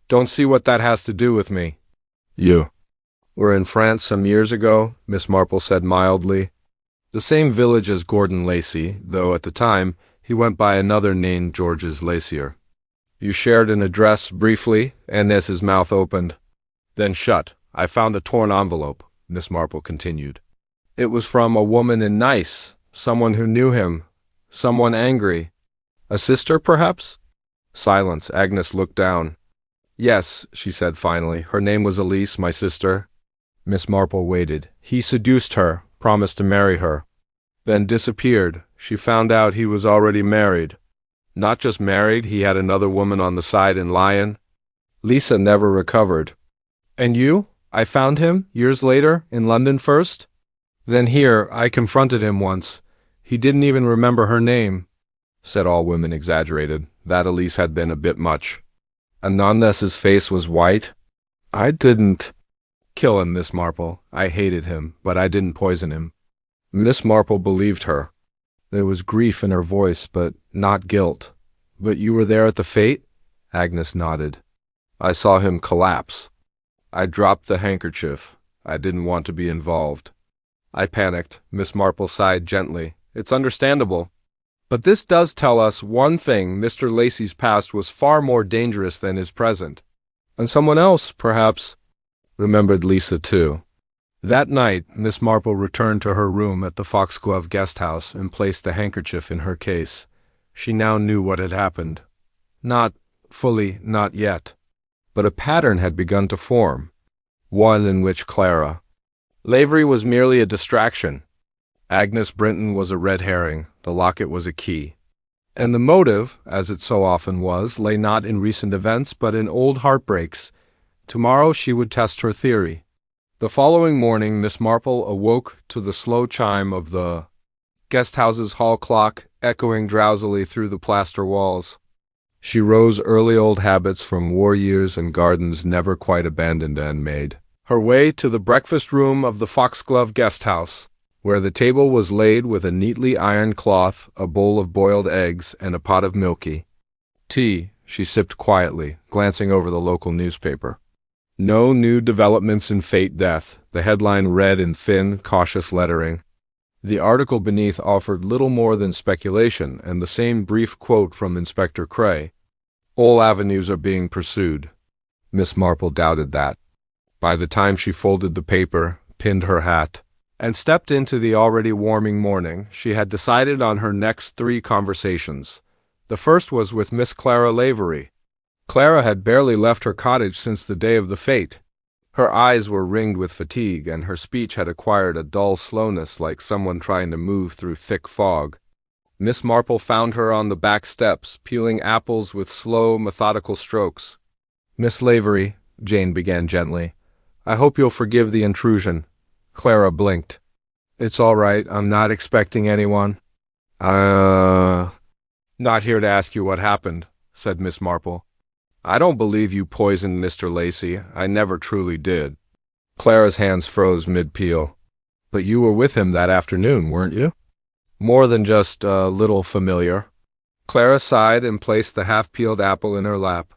don't see what that has to do with me." "You were in France some years ago," Miss Marple said mildly. "The same village as Gordon Lacey, though at the time he went by another name, Georges Lacier. You shared an address briefly," and as his mouth opened, then shut. "I found the torn envelope," Miss Marple continued. "It was from a woman in Nice, someone who knew him, someone angry. A sister, perhaps?" Silence. Agnes looked down. "Yes," she said finally. "Her name was Elise, my sister." Miss Marple waited. "He seduced her, promised to marry her, then disappeared. She found out he was already married. Not just married, he had another woman on the side in Lyon. Lisa never recovered." "And you?" "I found him, years later, in London first. Then here, I confronted him once. He didn't even remember her name." Said all women exaggerated. That Elise had been a bit much. Anandes's face was white. "I didn't kill him, Miss Marple. I hated him, but I didn't poison him." Miss Marple believed her. There was grief in her voice, but not guilt. "But you were there at the fete?" Agnes nodded. "I saw him collapse." I dropped the handkerchief. I didn't want to be involved. I panicked. Miss Marple sighed gently. It's understandable. But this does tell us one thing: Mr. Lacey's past was far more dangerous than his present. And someone else, perhaps, remembered Lisa too. That night, Miss Marple returned to her room at the Foxglove guest house and placed the handkerchief in her case. She now knew what had happened. Not fully, not yet. But a pattern had begun to form. One in which Clara. Lavery was merely a distraction. Agnes Brinton was a red herring. The locket was a key. And the motive, as it so often was, lay not in recent events but in old heartbreaks. Tomorrow she would test her theory. The following morning Miss Marple awoke to the slow chime of the guest-house's hall clock echoing drowsily through the plaster walls. She rose early, old habits from war years and gardens never quite abandoned, and made her way to the breakfast room of the Foxglove guest house, where the table was laid with a neatly ironed cloth, a bowl of boiled eggs, and a pot of milky tea. She sipped quietly, glancing over the local newspaper. No new developments in fate death, the headline read in thin, cautious lettering. The article beneath offered little more than speculation, and the same brief quote from Inspector Cray. All avenues are being pursued. Miss Marple doubted that. By the time she folded the paper, pinned her hat, and stepped into the already warming morning, she had decided on her next 3 conversations. The first was with Miss Clara Lavery. Clara had barely left her cottage since the day of the fete. Her eyes were ringed with fatigue, and her speech had acquired a dull slowness like someone trying to move through thick fog. Miss Marple found her on the back steps, peeling apples with slow, methodical strokes. "Miss Lavery," Jane began gently, "I hope you'll forgive the intrusion." Clara blinked. "It's all right. I'm not expecting anyone." Not here to ask you what happened," said Miss Marple. "I don't believe you poisoned Mr. Lacey. I never truly did." Clara's hands froze mid-peel. "But you were with him that afternoon, weren't you?" "More than just a little familiar." Clara sighed and placed the half-peeled apple in her lap.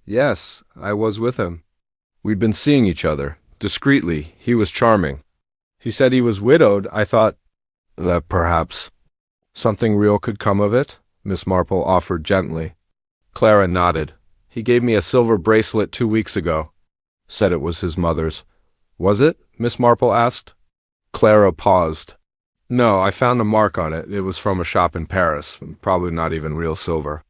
"Yes, I was with him. We'd been seeing each other, discreetly. He was charming. He said he was widowed. I thought that perhaps something real could come of it," Miss Marple offered gently. Clara nodded. "He gave me a silver bracelet 2 weeks ago. Said it was his mother's." "Was it?" Miss Marple asked. Clara paused. "No, I found a mark on it. It was from a shop in Paris. Probably not even real silver.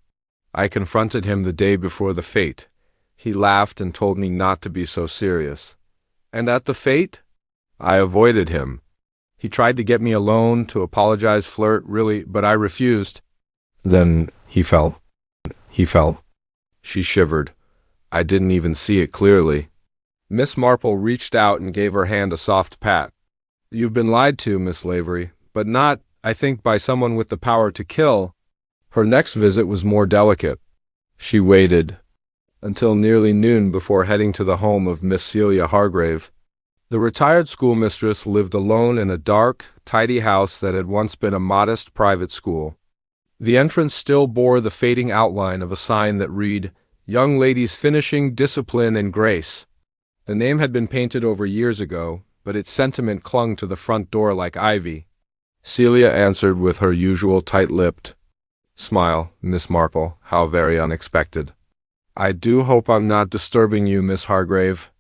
I confronted him the day before the fete. He laughed and told me not to be so serious." "And at the fete?" "I avoided him. He tried to get me alone, to apologize, flirt, really, but I refused. Then he fell. She shivered. "I didn't even see it clearly." Miss Marple reached out and gave her hand a soft pat. "You've been lied to, Miss Lavery, but not, I think, by someone with the power to kill." Her next visit was more delicate. She waited until nearly noon before heading to the home of Miss Celia Hargrave. The retired schoolmistress lived alone in a dark, tidy house that had once been a modest private school. The entrance still bore the fading outline of a sign that read, "Young Ladies Finishing Discipline and Grace." The name had been painted over years ago, but its sentiment clung to the front door like ivy. Celia answered with her usual tight-lipped smile. "Miss Marple, how very unexpected." "I do hope I'm not disturbing you, Miss Hargrave."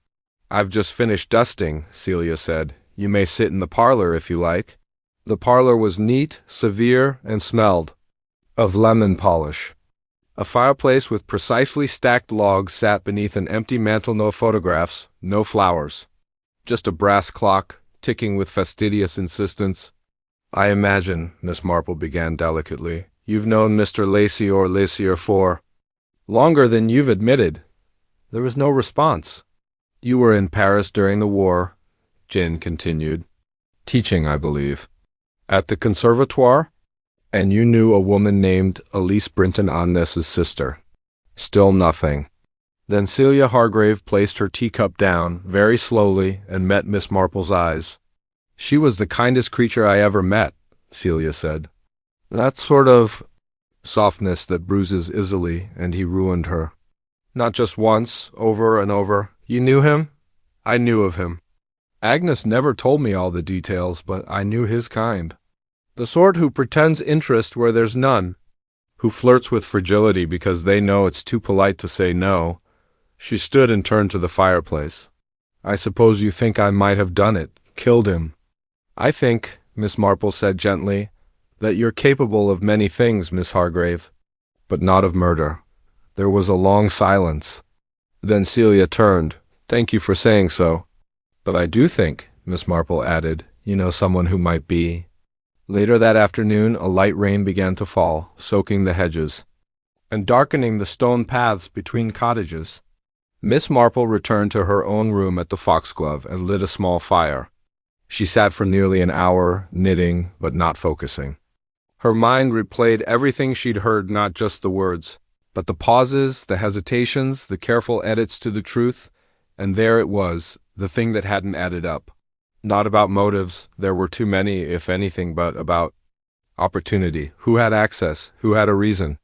"I've just finished dusting," Celia said. "You may sit in the parlor if you like." The parlor was neat, severe, and smelled of lemon polish. A fireplace with precisely stacked logs sat beneath an empty mantel. No photographs, no flowers. Just a brass clock, ticking with fastidious insistence. "I imagine," Miss Marple began delicately, "you've known Mr. Lacey or Lacier for longer than you've admitted." There was no response. "You were in Paris during the war," Jane continued. "Teaching, I believe. At the conservatoire? And you knew a woman named Elise Brinton Agnes's sister." Still nothing. Then Celia Hargrave placed her teacup down, very slowly, and met Miss Marple's eyes. "She was the kindest creature I ever met," Celia said. "That sort of softness that bruises easily, and he ruined her. Not just once, over and over." "You knew him?" I knew of him. Agnes never told me all the details, but I knew his kind. The sort who pretends interest where there's none, who flirts with fragility because they know it's too polite to say no. She stood and turned to the fireplace. I suppose you think I might have done it, killed him. I think, Miss Marple said gently, that you're capable of many things, Miss Hargrave, but not of murder. There was a long silence. Then Celia turned. Thank you for saying so. But I do think, Miss Marple added, you know someone who might be. Later that afternoon, a light rain began to fall, soaking the hedges, and darkening the stone paths between cottages. Miss Marple returned to her own room at the Foxglove and lit a small fire. She sat for nearly an hour, knitting, but not focusing. Her mind replayed everything she'd heard, not just the words, but the pauses, the hesitations, the careful edits to the truth, and there it was, the thing that hadn't added up. Not about motives, there were too many, if anything, but about opportunity. Who had access? Who had a reason?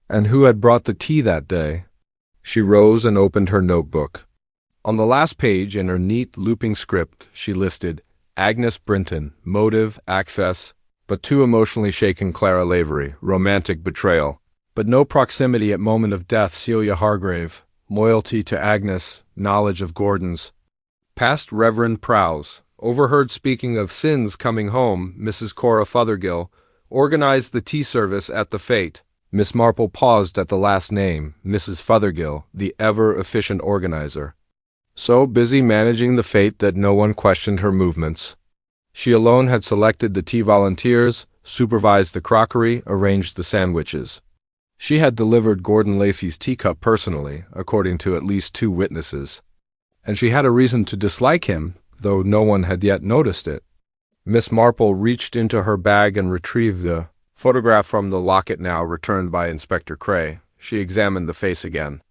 And who had brought the tea that day? She rose and opened her notebook. On the last page, in her neat, looping script, she listed Agnes Brinton, motive, access, but too emotionally shaken Clara Lavery, romantic betrayal, but no proximity at moment of death Celia Hargrave, loyalty to Agnes, knowledge of Gordon's. Past Reverend Prowse, overheard speaking of sins coming home, Mrs. Cora Fothergill, organized the tea service at the fete. Miss Marple paused at the last name, Mrs. Fothergill, the ever-efficient organizer. So busy managing the fete that no one questioned her movements. She alone had selected the tea volunteers, supervised the crockery, arranged the sandwiches. She had delivered Gordon Lacey's teacup personally, according to at least 2 witnesses. And she had a reason to dislike him, though no one had yet noticed it. Miss Marple reached into her bag and retrieved the photograph from the Locket now returned by Inspector Cray. She examined the face again.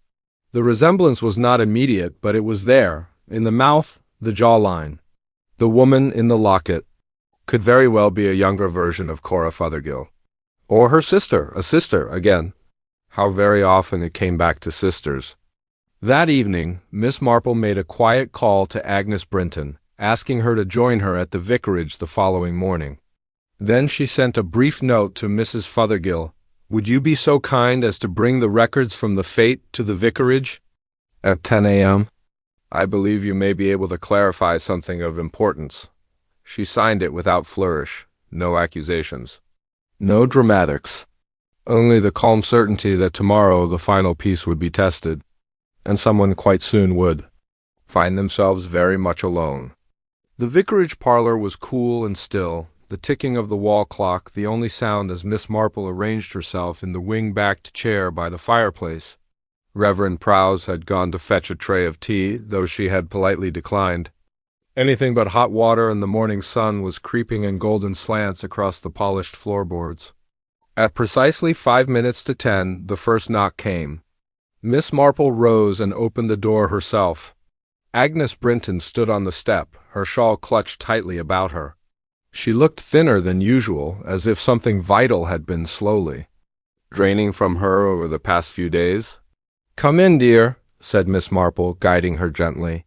The resemblance was not immediate, but it was there, in the mouth, the jawline. The woman in the Locket could very well be a younger version of Cora Fothergill. Or her sister, a sister, again. How very often it came back to sisters. That evening, Miss Marple made a quiet call to Agnes Brinton, asking her to join her at the vicarage the following morning. Then she sent a brief note to Mrs. Fothergill. Would you be so kind as to bring the records from the fete to the vicarage at 10 a.m.? I believe you may be able to clarify something of importance. She signed it without flourish. No accusations. No dramatics. Only the calm certainty that tomorrow the final piece would be tested, and someone quite soon would find themselves very much alone. The vicarage parlor was cool and still, the ticking of the wall clock the only sound as Miss Marple arranged herself in the wing-backed chair by the fireplace. Reverend Prowse had gone to fetch a tray of tea, though she had politely declined. Anything but hot water and the morning sun was creeping in golden slants across the polished floorboards. At precisely 5 minutes to 10, the first knock came. Miss Marple rose and opened the door herself. Agnes Brinton stood on the step, her shawl clutched tightly about her. She looked thinner than usual, as if something vital had been slowly draining from her over the past few days. "Come in, dear," said Miss Marple, guiding her gently.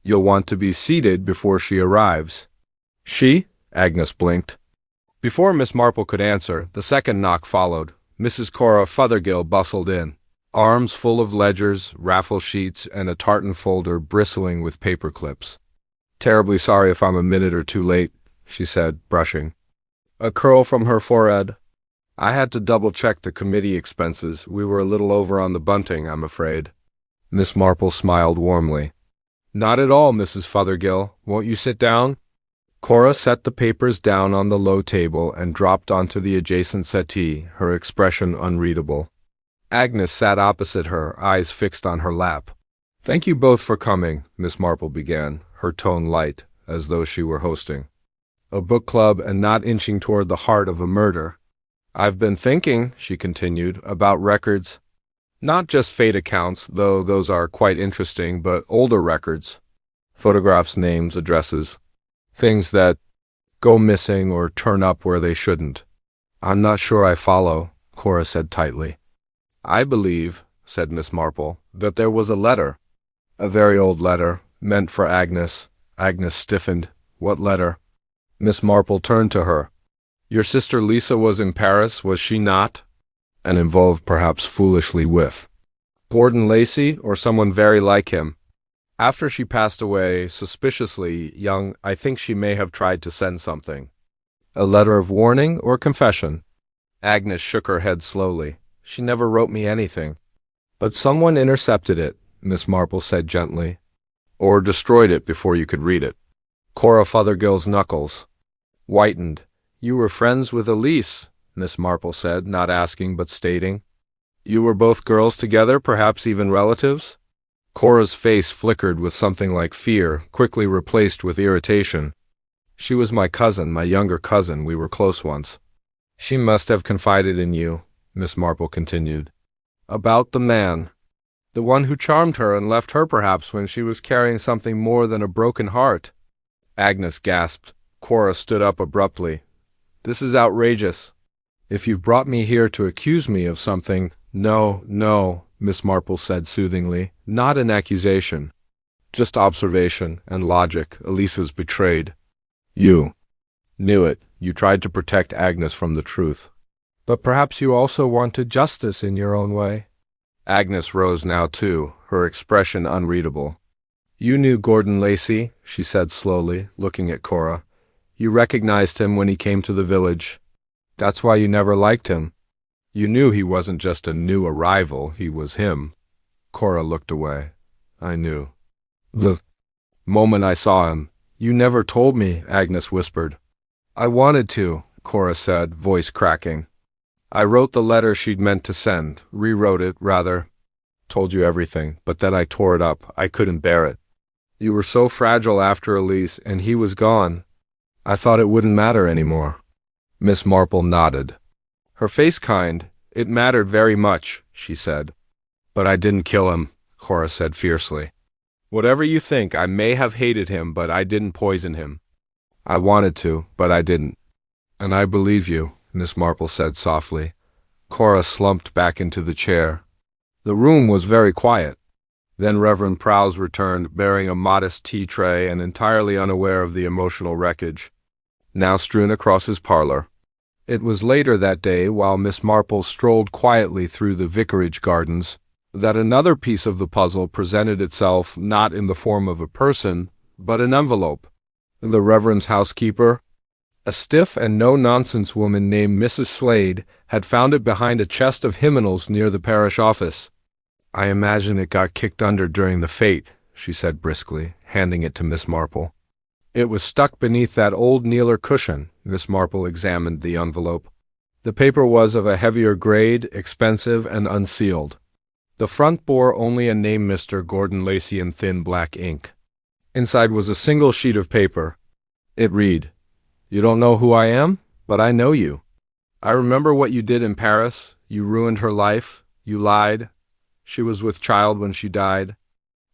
"You'll want to be seated before she arrives." "She?" Agnes blinked. Before Miss Marple could answer, the second knock followed. Mrs. Cora Fothergill bustled in, arms full of ledgers, raffle sheets, and a tartan folder bristling with paper clips. "Terribly sorry if I'm a minute or 2 late," she said, brushing a curl from her forehead. "I had to double-check the committee expenses. We were a little over on the bunting, I'm afraid." Miss Marple smiled warmly. "Not at all, Mrs. Fothergill. Won't you sit down?" Cora set the papers down on the low table and dropped onto the adjacent settee, her expression unreadable. Agnes sat opposite her, eyes fixed on her lap. "Thank you both for coming," Miss Marple began, her tone light, as though she were hosting a book club and not inching toward the heart of a murder. "I've been thinking," she continued, "about records. Not just fate accounts, though those are quite interesting, but older records. Photographs, names, addresses. Things that go missing or turn up where they shouldn't." "I'm not sure I follow," Cora said tightly. "I believe," said Miss Marple, "that there was a letter. A very old letter, Meant for Agnes. Agnes stiffened. What letter? Miss Marple turned to her. Your sister Lisa was in Paris, was she not? And involved perhaps foolishly with Gordon Lacey or someone very like him. After she passed away, suspiciously young, I think she may have tried to send something. A letter of warning or confession? Agnes shook her head slowly. She never wrote me anything. But someone intercepted it, Miss Marple said gently. Or destroyed it before you could read it. Cora Fothergill's knuckles whitened. You were friends with Elise, Miss Marple said, not asking but stating. You were both girls together, perhaps even relatives? Cora's face flickered with something like fear, quickly replaced with irritation. She was my cousin, my younger cousin. We were close once. She must have confided in you, Miss Marple continued. About the man. The one who charmed her and left her perhaps when she was carrying something more than a broken heart. Agnes gasped. Cora stood up abruptly. This is outrageous. If you've brought me here to accuse me of something— No, Miss Marple said soothingly. Not an accusation. Just observation and logic. Elise was betrayed. You knew it. You tried to protect Agnes from the truth. But perhaps you also wanted justice in your own way. Agnes rose now too, her expression unreadable. You knew Gordon Lacey, she said slowly, looking at Cora. You recognized him when he came to the village. That's why you never liked him. You knew he wasn't just a new arrival, he was him. Cora looked away. I knew. The moment I saw him. You never told me, Agnes whispered. I wanted to, Cora said, voice cracking. I wrote the letter she'd meant to send, rewrote it, rather. Told you everything, but then I tore it up. I couldn't bear it. You were so fragile after Elise, and he was gone. I thought it wouldn't matter anymore. Miss Marple nodded. Her face kind. It mattered very much, she said. But I didn't kill him, Cora said fiercely. Whatever you think, I may have hated him, but I didn't poison him. I wanted to, but I didn't. And I believe you, Miss Marple said softly. Cora slumped back into the chair. The room was very quiet. Then Reverend Prowse returned, bearing a modest tea tray and entirely unaware of the emotional wreckage, now strewn across his parlor. It was later that day, while Miss Marple strolled quietly through the vicarage gardens, that another piece of the puzzle presented itself, not in the form of a person, but an envelope. The Reverend's housekeeper, a stiff and no-nonsense woman named Mrs. Slade, had found it behind a chest of hymnals near the parish office. I imagine it got kicked under during the fete, she said briskly, handing it to Miss Marple. It was stuck beneath that old kneeler cushion. Miss Marple examined the envelope. The paper was of a heavier grade, expensive, and unsealed. The front bore only a name, Mr. Gordon Lacey, in thin black ink. Inside was a single sheet of paper. It read, You don't know who I am, but I know you. I remember what you did in Paris. You ruined her life. You lied. She was with child when she died.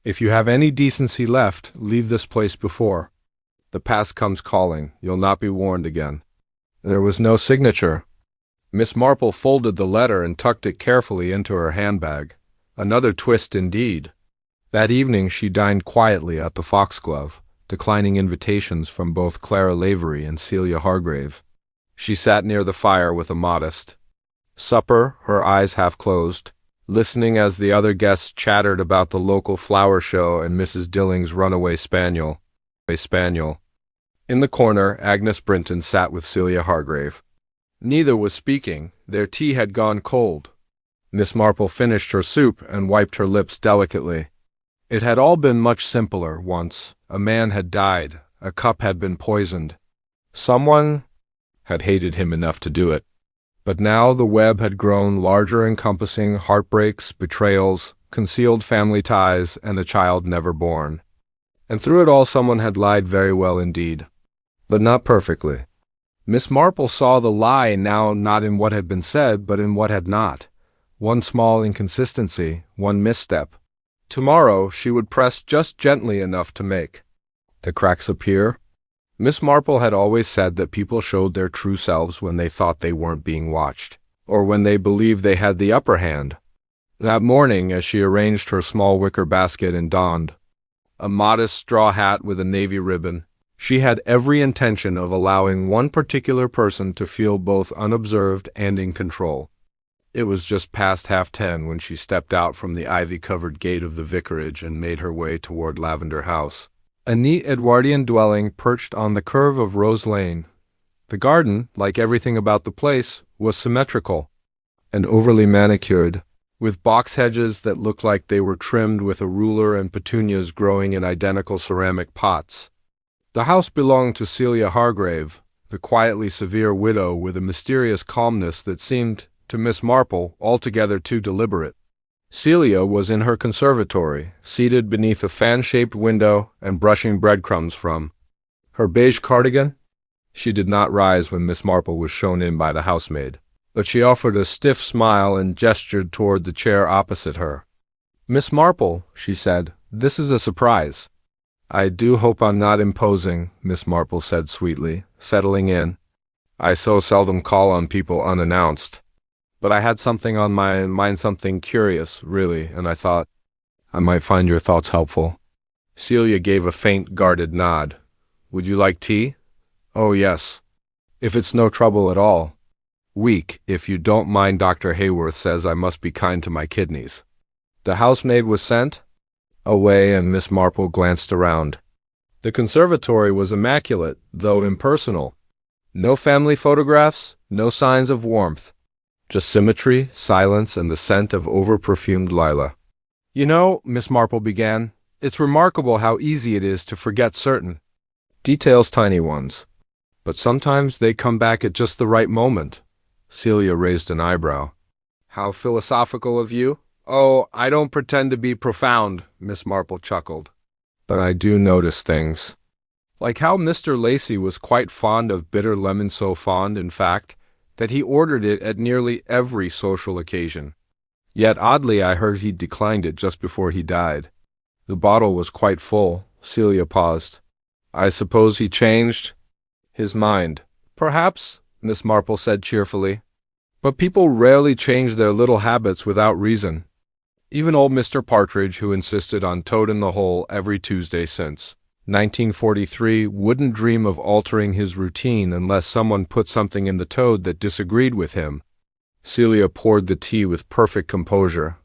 If you have any decency left, leave this place before. The past comes calling. You'll not be warned again. There was no signature. Miss Marple folded the letter and tucked it carefully into her handbag. Another twist indeed. That evening she dined quietly at the Foxglove, declining invitations from both Clara Lavery and Celia Hargrave. She sat near the fire with a modest supper, her eyes half closed, listening as the other guests chattered about the local flower show and Mrs. Dilling's runaway spaniel. In the corner, Agnes Brinton sat with Celia Hargrave. Neither was speaking. Their tea had gone cold. Miss Marple finished her soup and wiped her lips delicately. It had all been much simpler once. A man had died. A cup had been poisoned. Someone had hated him enough to do it. But now the web had grown larger, encompassing heartbreaks, betrayals, concealed family ties, and a child never born. And through it all someone had lied very well indeed. But not perfectly. Miss Marple saw the lie now not in what had been said, but in what had not. One small inconsistency, one misstep. Tomorrow she would press just gently enough to make the cracks appear. Miss Marple had always said that people showed their true selves when they thought they weren't being watched, or when they believed they had the upper hand. That morning, as she arranged her small wicker basket and donned a modest straw hat with a navy ribbon. She had every intention of allowing one particular person to feel both unobserved and in control. It was just past 10:30 when she stepped out from the ivy-covered gate of the vicarage and made her way toward Lavender House, a neat Edwardian dwelling perched on the curve of Rose Lane. The garden, like everything about the place, was symmetrical and overly manicured, with box hedges that looked like they were trimmed with a ruler and petunias growing in identical ceramic pots. The house belonged to Celia Hargrave, the quietly severe widow with a mysterious calmness that seemed, to Miss Marple, altogether too deliberate. Celia was in her conservatory, seated beneath a fan-shaped window and brushing breadcrumbs from her beige cardigan. She did not rise when Miss Marple was shown in by the housemaid, but she offered a stiff smile and gestured toward the chair opposite her. "Miss Marple," she said, "this is a surprise." "I do hope I'm not imposing," Miss Marple said sweetly, settling in. "I so seldom call on people unannounced. But I had something on my mind, something curious, really, and I thought I might find your thoughts helpful." Celia gave a faint, guarded nod. "Would you like tea?" "Oh, yes. If it's no trouble at all. Weak, if you don't mind. Dr. Hayworth says I must be kind to my kidneys." The housemaid was sent away, and Miss Marple glanced around. The conservatory was immaculate, though impersonal. No family photographs, no signs of warmth. Just symmetry, silence, and the scent of over-perfumed lilac. "You know," Miss Marple began, "it's remarkable how easy it is to forget certain details, tiny ones. But sometimes they come back at just the right moment." Celia raised an eyebrow. "How philosophical of you." "Oh, I don't pretend to be profound," Miss Marple chuckled. "But I do notice things. Like how Mr. Lacey was quite fond of bitter lemon, so fond, in fact, that he ordered it at nearly every social occasion. Yet oddly I heard he declined it just before he died. The bottle was quite full." Celia paused. "I suppose he changed his mind." "Perhaps," Miss Marple said cheerfully. "But people rarely change their little habits without reason. Even old Mr. Partridge, who insisted on toad in the hole every Tuesday since 1943, wouldn't dream of altering his routine unless someone put something in the toad that disagreed with him." Celia poured the tea with perfect composure.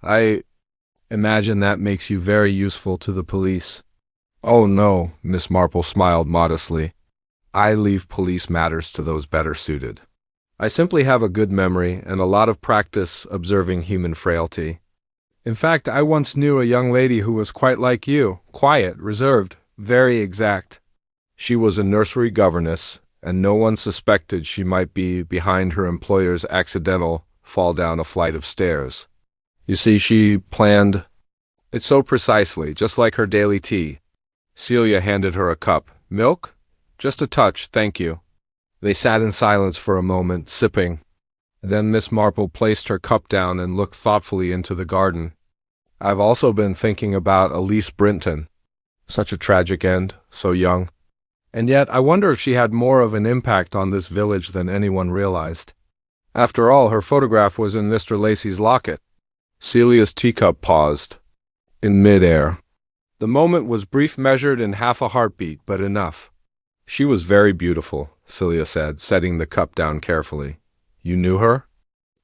"I imagine that makes you very useful to the police." "Oh, no," Miss Marple smiled modestly. "I leave police matters to those better suited. I simply have a good memory and a lot of practice observing human frailty. In fact, I once knew a young lady who was quite like you, quiet, reserved, very exact. She was a nursery governess, and no one suspected she might be behind her employer's accidental fall down a flight of stairs. You see, she planned it so precisely, just like her daily tea." Celia handed her a cup. "Milk?" "Just a touch, thank you." They sat in silence for a moment, sipping. Then Miss Marple placed her cup down and looked thoughtfully into the garden. "I've also been thinking about Elise Brinton. Such a tragic end, so young. And yet I wonder if she had more of an impact on this village than anyone realized. After all, her photograph was in Mr. Lacey's locket." Celia's teacup paused in mid-air. The moment was brief, measured in half a heartbeat, but enough. "She was very beautiful," Celia said, setting the cup down carefully. "You knew her?"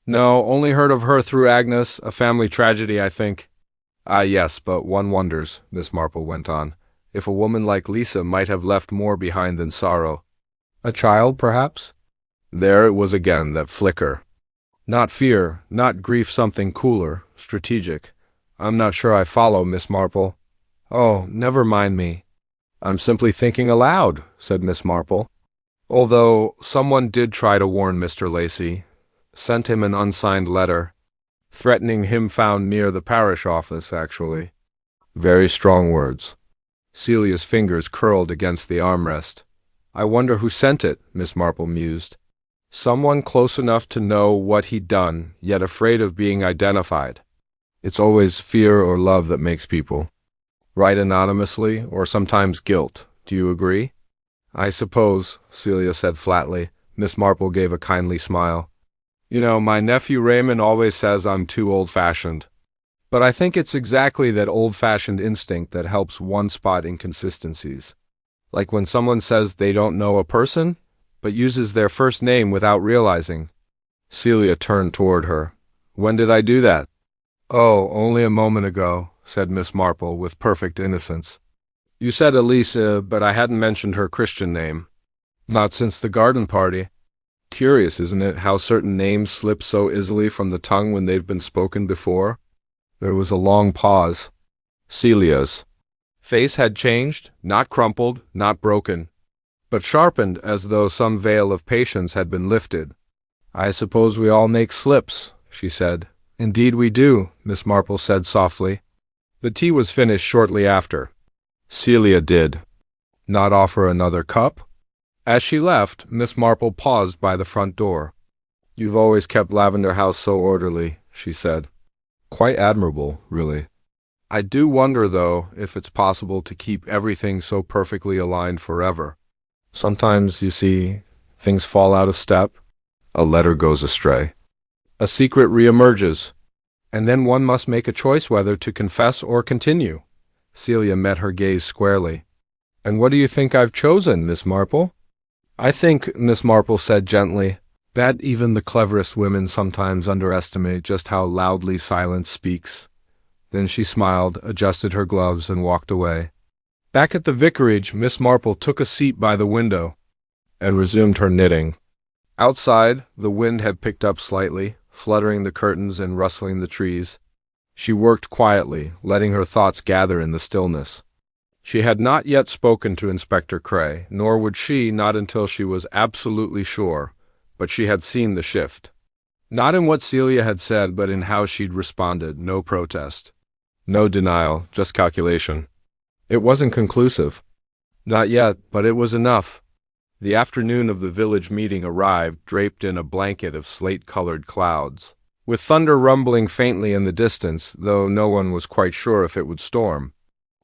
"No, only heard of her through Agnes, a family tragedy, I think." "Ah, yes, but one wonders," Miss Marple went on, "if a woman like Lisa might have left more behind than sorrow. A child, perhaps?" There it was again, that flicker. "Not fear, not grief, something cooler, strategic. I'm not sure I follow, Miss Marple." "Oh, never mind me. I'm simply thinking aloud," said Miss Marple. "Although someone did try to warn Mr. Lacey, sent him an unsigned letter, threatening him found near the parish office, actually. Very strong words." Celia's fingers curled against the armrest. "I wonder who sent it," Miss Marple mused. "Someone close enough to know what he'd done, yet afraid of being identified. It's always fear or love that makes people write anonymously, or sometimes guilt. Do you agree?" "I suppose," Celia said flatly. Miss Marple gave a kindly smile. "You know, my nephew Raymond always says I'm too old-fashioned." But I think it's exactly that old-fashioned instinct that helps one spot inconsistencies. Like when someone says they don't know a person, but uses their first name without realizing. Celia turned toward her. When did I do that? Oh, only a moment ago, said Miss Marple with perfect innocence. You said Elisa, but I hadn't mentioned her Christian name. Not since the garden party. Curious, isn't it, how certain names slip so easily from the tongue when they've been spoken before? There was a long pause. Celia's face had changed, not crumpled, not broken, but sharpened as though some veil of patience had been lifted. I suppose we all make slips, she said. Indeed we do, Miss Marple said softly. The tea was finished shortly after. Celia did not offer another cup. As she left, Miss Marple paused by the front door. You've always kept Lavender House so orderly, she said. Quite admirable, really. I do wonder, though, if it's possible to keep everything so perfectly aligned forever. Sometimes, you see, things fall out of step. A letter goes astray. A secret reemerges. And then one must make a choice whether to confess or continue. Celia met her gaze squarely. And what do you think I've chosen, Miss Marple? I think, Miss Marple said gently, that even the cleverest women sometimes underestimate just how loudly silence speaks. Then she smiled, adjusted her gloves, and walked away. Back at the vicarage, Miss Marple took a seat by the window and resumed her knitting. Outside, the wind had picked up slightly, fluttering the curtains and rustling the trees. She worked quietly, letting her thoughts gather in the stillness. She had not yet spoken to Inspector Cray, nor would she not until she was absolutely sure, but she had seen the shift. Not in what Celia had said, but in how she'd responded. No protest. No denial, just calculation. It wasn't conclusive. Not yet, but it was enough. The afternoon of the village meeting arrived, draped in a blanket of slate-colored clouds, with thunder rumbling faintly in the distance, though no one was quite sure if it would storm.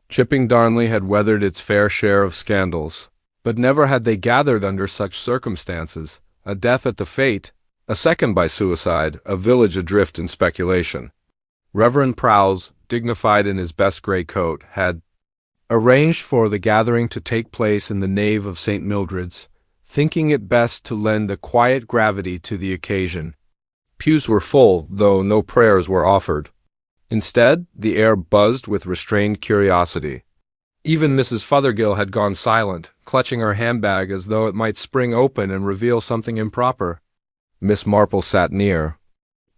Chipping Darnley had weathered its fair share of scandals, but never had they gathered under such circumstances. A death at the fete, a second by suicide, a village adrift in speculation. Reverend Prowse, dignified in his best grey coat, had arranged for the gathering to take place in the nave of St. Mildred's, thinking it best to lend a quiet gravity to the occasion. Pews were full, though no prayers were offered. Instead, the air buzzed with restrained curiosity. Even Mrs. Fothergill had gone silent, clutching her handbag as though it might spring open and reveal something improper. Miss Marple sat near.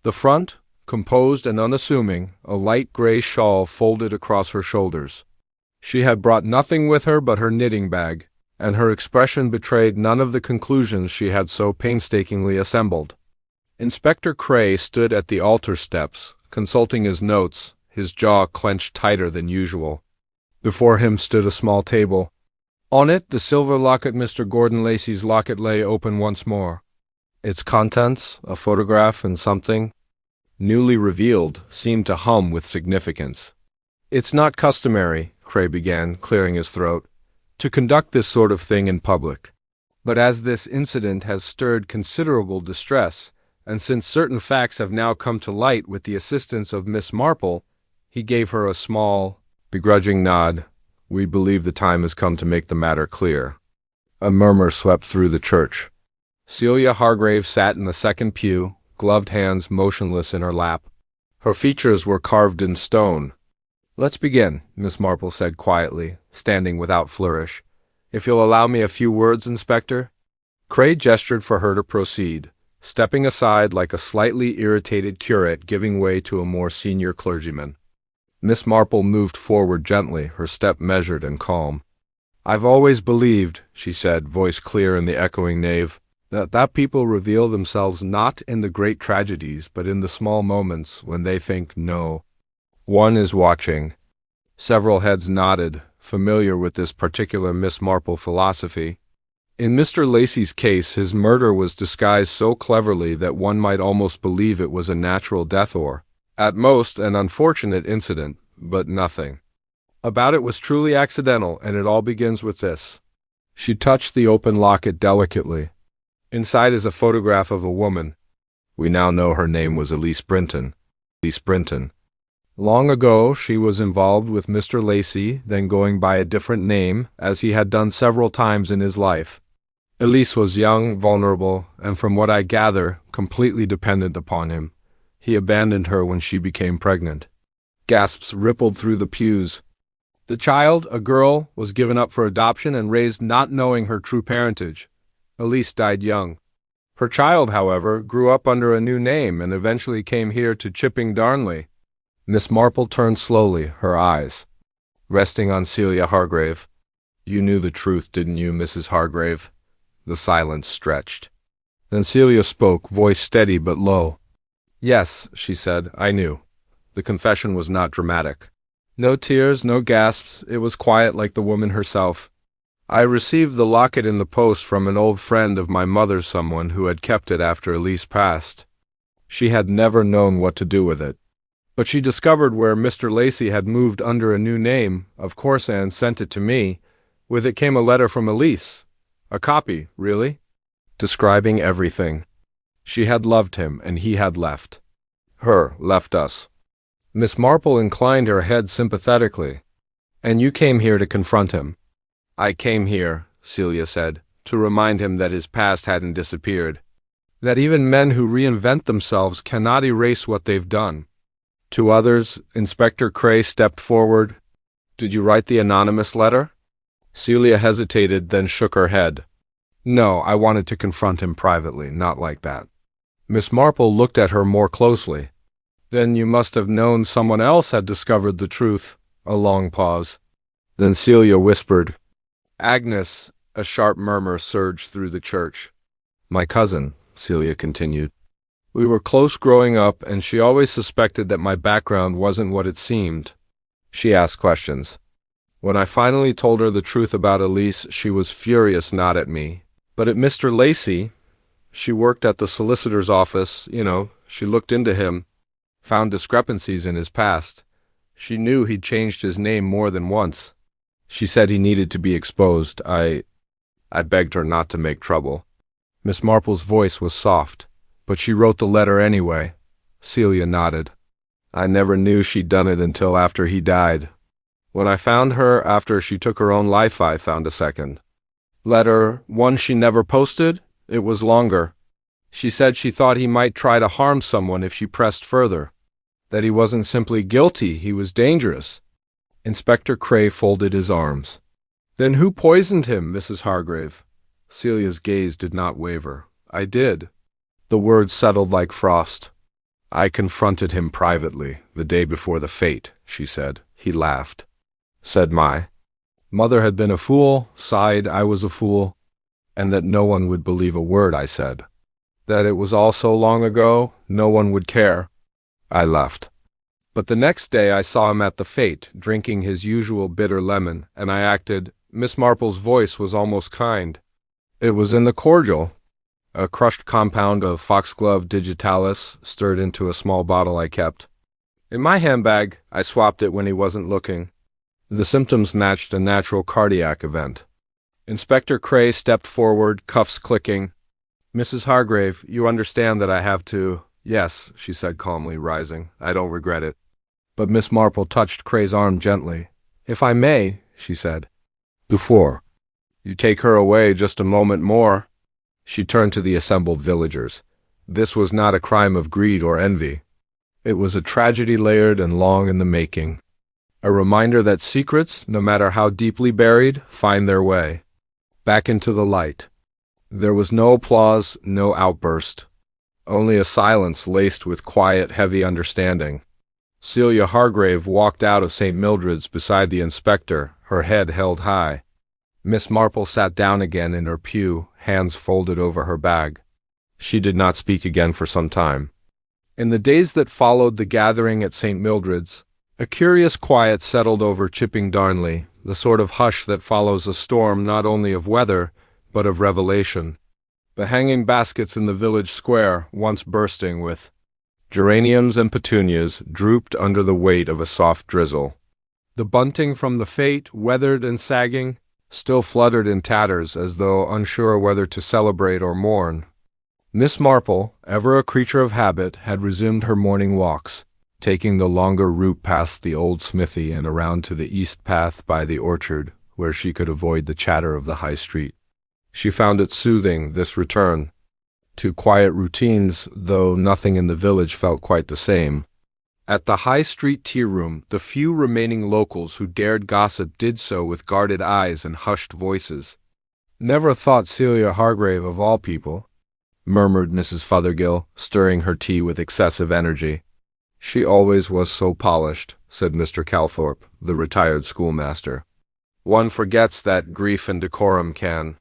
The front, composed and unassuming, a light gray shawl folded across her shoulders. She had brought nothing with her but her knitting bag, and her expression betrayed none of the conclusions she had so painstakingly assembled. Inspector Cray stood at the altar steps, consulting his notes, his jaw clenched tighter than usual. Before him stood a small table. On it, the silver locket Mr. Gordon Lacey's locket lay open once more. Its contents, a photograph and something, newly revealed, seemed to hum with significance. It's not customary, Cray began, clearing his throat, to conduct this sort of thing in public. But as this incident has stirred considerable distress, and since certain facts have now come to light with the assistance of Miss Marple, he gave her a small, begrudging nod. We believe the time has come to make the matter clear. A murmur swept through the church. Celia Hargrave sat in the second pew, gloved hands motionless in her lap. Her features were carved in stone. Let's begin, Miss Marple said quietly, standing without flourish. If you'll allow me a few words, Inspector. Cray gestured for her to proceed, stepping aside like a slightly irritated curate giving way to a more senior clergyman. Miss Marple moved forward gently, her step measured and calm. I've always believed, she said, voice clear in the echoing nave, that people reveal themselves not in the great tragedies, but in the small moments when they think no. One is watching. Several heads nodded, familiar with this particular Miss Marple philosophy. In Mr. Lacey's case, his murder was disguised so cleverly that one might almost believe it was a natural death or, at most, an unfortunate incident, but nothing about it was truly accidental, and it all begins with this. She touched the open locket delicately. Inside is a photograph of a woman. We now know her name was Elise Brinton. Elise Brinton. Long ago she was involved with Mr. Lacey, then going by a different name, as he had done several times in his life. Elise was young, vulnerable, and from what I gather, completely dependent upon him. He abandoned her when she became pregnant. Gasps rippled through the pews. The child, a girl, was given up for adoption and raised not knowing her true parentage. Elise died young. Her child, however, grew up under a new name and eventually came here to Chipping Darnley. Miss Marple turned slowly, her eyes resting on Celia Hargrave. You knew the truth, didn't you, Mrs. Hargrave? The silence stretched. Then Celia spoke, voice steady but low. Yes, she said, I knew. The confession was not dramatic. No tears, no gasps, it was quiet like the woman herself. I received the locket in the post from an old friend of my mother's, someone who had kept it after Elise passed. She had never known what to do with it. But she discovered where Mr. Lacey had moved under a new name, of course, and sent it to me. With it came a letter from Elise. A copy, really? Describing everything. She had loved him, and he had left. Left us. Miss Marple inclined her head sympathetically. And you came here to confront him. I came here, Celia said, to remind him that his past hadn't disappeared. That even men who reinvent themselves cannot erase what they've done. To others, Inspector Cray stepped forward. Did you write the anonymous letter? Celia hesitated, then shook her head. No, I wanted to confront him privately, not like that. Miss Marple looked at her more closely. Then you must have known someone else had discovered the truth. A long pause. Then Celia whispered, Agnes. A sharp murmur surged through the church. My cousin, Celia continued. We were close growing up, and she always suspected that my background wasn't what it seemed. She asked questions. When I finally told her the truth about Elise, she was furious, not at me, but at Mr. Lacey. She worked at the solicitor's office, she looked into him, found discrepancies in his past. She knew he'd changed his name more than once. She said he needed to be exposed. I begged her not to make trouble. Miss Marple's voice was soft, but she wrote the letter anyway. Celia nodded. I never knew she'd done it until after he died. When I found her after she took her own life, I found a second letter, one she never posted. It was longer. She said she thought he might try to harm someone if she pressed further. That he wasn't simply guilty, he was dangerous. Inspector Cray folded his arms. Then who poisoned him, Mrs. Hargrave? Celia's gaze did not waver. I did. The words settled like frost. I confronted him privately, the day before the fete, she said. He laughed. Said my mother had been a fool, sighed I was a fool, and that no one would believe a word I said. That it was all so long ago, no one would care. I left. But the next day I saw him at the fete, drinking his usual bitter lemon, and I acted. Miss Marple's voice was almost kind. It was in the cordial, a crushed compound of foxglove digitalis stirred into a small bottle I kept. In my handbag, I swapped it when he wasn't looking. The symptoms matched a natural cardiac event. Inspector Cray stepped forward, cuffs clicking. Mrs. Hargrave, you understand that I have to... Yes, she said calmly, rising. I don't regret it. But Miss Marple touched Cray's arm gently. If I may, she said. Before you take her away just a moment more. She turned to the assembled villagers. This was not a crime of greed or envy. It was a tragedy layered and long in the making. A reminder that secrets, no matter how deeply buried, find their way back into the light. There was no applause, no outburst. Only a silence laced with quiet, heavy understanding. Celia Hargrave walked out of St. Mildred's beside the inspector, her head held high. Miss Marple sat down again in her pew, hands folded over her bag. She did not speak again for some time. In the days that followed the gathering at St. Mildred's, a curious quiet settled over Chipping Darnley, the sort of hush that follows a storm not only of weather, but of revelation. The hanging baskets in the village square, once bursting with geraniums and petunias, drooped under the weight of a soft drizzle. The bunting from the fete, weathered and sagging, still fluttered in tatters as though unsure whether to celebrate or mourn. Miss Marple, ever a creature of habit, had resumed her morning walks. taking the longer route past the old smithy and around to the east path by the orchard, where she could avoid the chatter of the high street. She found it soothing, this return to quiet routines, though nothing in the village felt quite the same. At the high street tea room, the few remaining locals who dared gossip did so with guarded eyes and hushed voices. "Never thought Celia Hargrave of all people," murmured Mrs. Fothergill, stirring her tea with excessive energy. "She always was so polished," said Mr. Calthorpe, the retired schoolmaster. "One forgets that grief and decorum can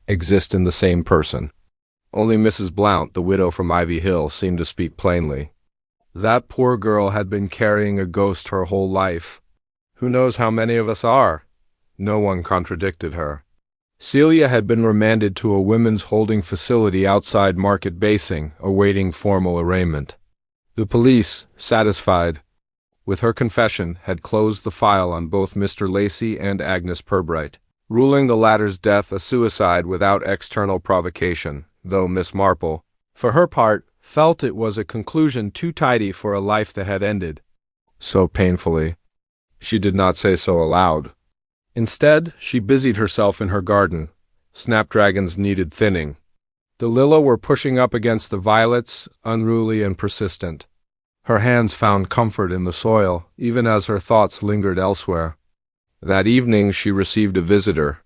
exist in the same person." Only Mrs. Blount, the widow from Ivy Hill, seemed to speak plainly. That poor girl had been carrying a ghost her whole life. Who knows how many of us are? No one contradicted her. Celia had been remanded to a women's holding facility outside Market Basing, awaiting formal arraignment. The police, satisfied with her confession, had closed the file on both Mr. Lacey and Agnes Pirbright, ruling the latter's death a suicide without external provocation, though Miss Marple, for her part, felt it was a conclusion too tidy for a life that had ended so painfully. She did not say so aloud. Instead, she busied herself in her garden. Snapdragons needed thinning. The lilla were pushing up against the violets, unruly and persistent. Her hands found comfort in the soil, even as her thoughts lingered elsewhere. That evening she received a visitor.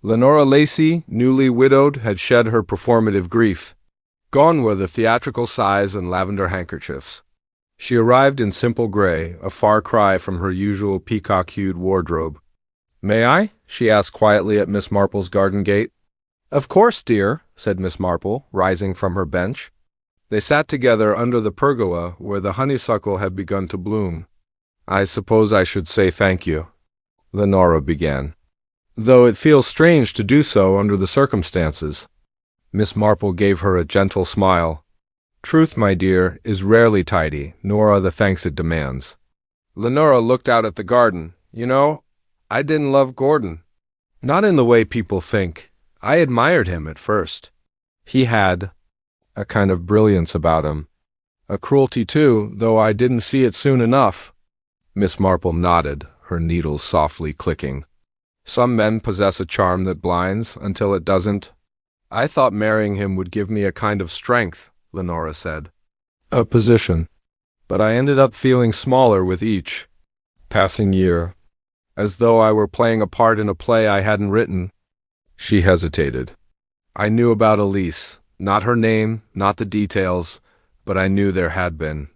Lenora Lacey, newly widowed, had shed her performative grief. Gone were the theatrical sighs and lavender handkerchiefs. She arrived in simple gray, a far cry from her usual peacock-hued wardrobe. "May I?" she asked quietly at Miss Marple's garden gate. "Of course, dear," said Miss Marple, rising from her bench. They sat together under the pergola where the honeysuckle had begun to bloom. "I suppose I should say thank you," Lenora began, "though it feels strange to do so under the circumstances." Miss Marple gave her a gentle smile. "Truth, my dear, is rarely tidy, nor are the thanks it demands." Lenora looked out at the garden. "You know, I didn't love Gordon. Not in the way people think. I admired him at first. He had a kind of brilliance about him. A cruelty, too, though I didn't see it soon enough." Miss Marple nodded, her needles softly clicking. "Some men possess a charm that blinds until it doesn't. I thought marrying him would give me a kind of strength," Lenora said. "A position. But I ended up feeling smaller with each passing year, as though I were playing a part in a play I hadn't written." She hesitated. "I knew about Elise. Not her name, not the details, but I knew there had been.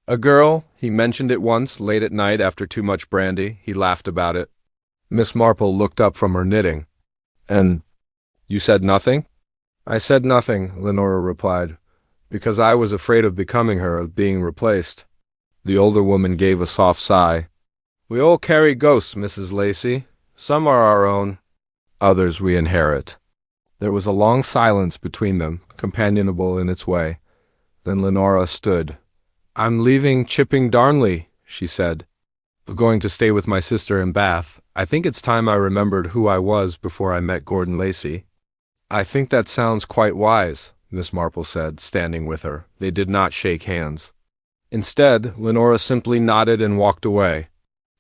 A girl, he mentioned it once, late at night after too much brandy. He laughed about it." Miss Marple looked up from her knitting. "And you said nothing?" "I said nothing," Lenora replied, "because I was afraid of becoming her, of being replaced." The older woman gave a soft sigh. "We all carry ghosts, Mrs. Lacey. Some are our own, others we inherit." There was a long silence between them, companionable in its way. Then Lenora stood. "I'm leaving Chipping Darnley," she said. "Going to stay with my sister in Bath. I think it's time I remembered who I was before I met Gordon Lacey." "I think that sounds quite wise," Miss Marple said, standing with her. They did not shake hands. Instead, Lenora simply nodded and walked away.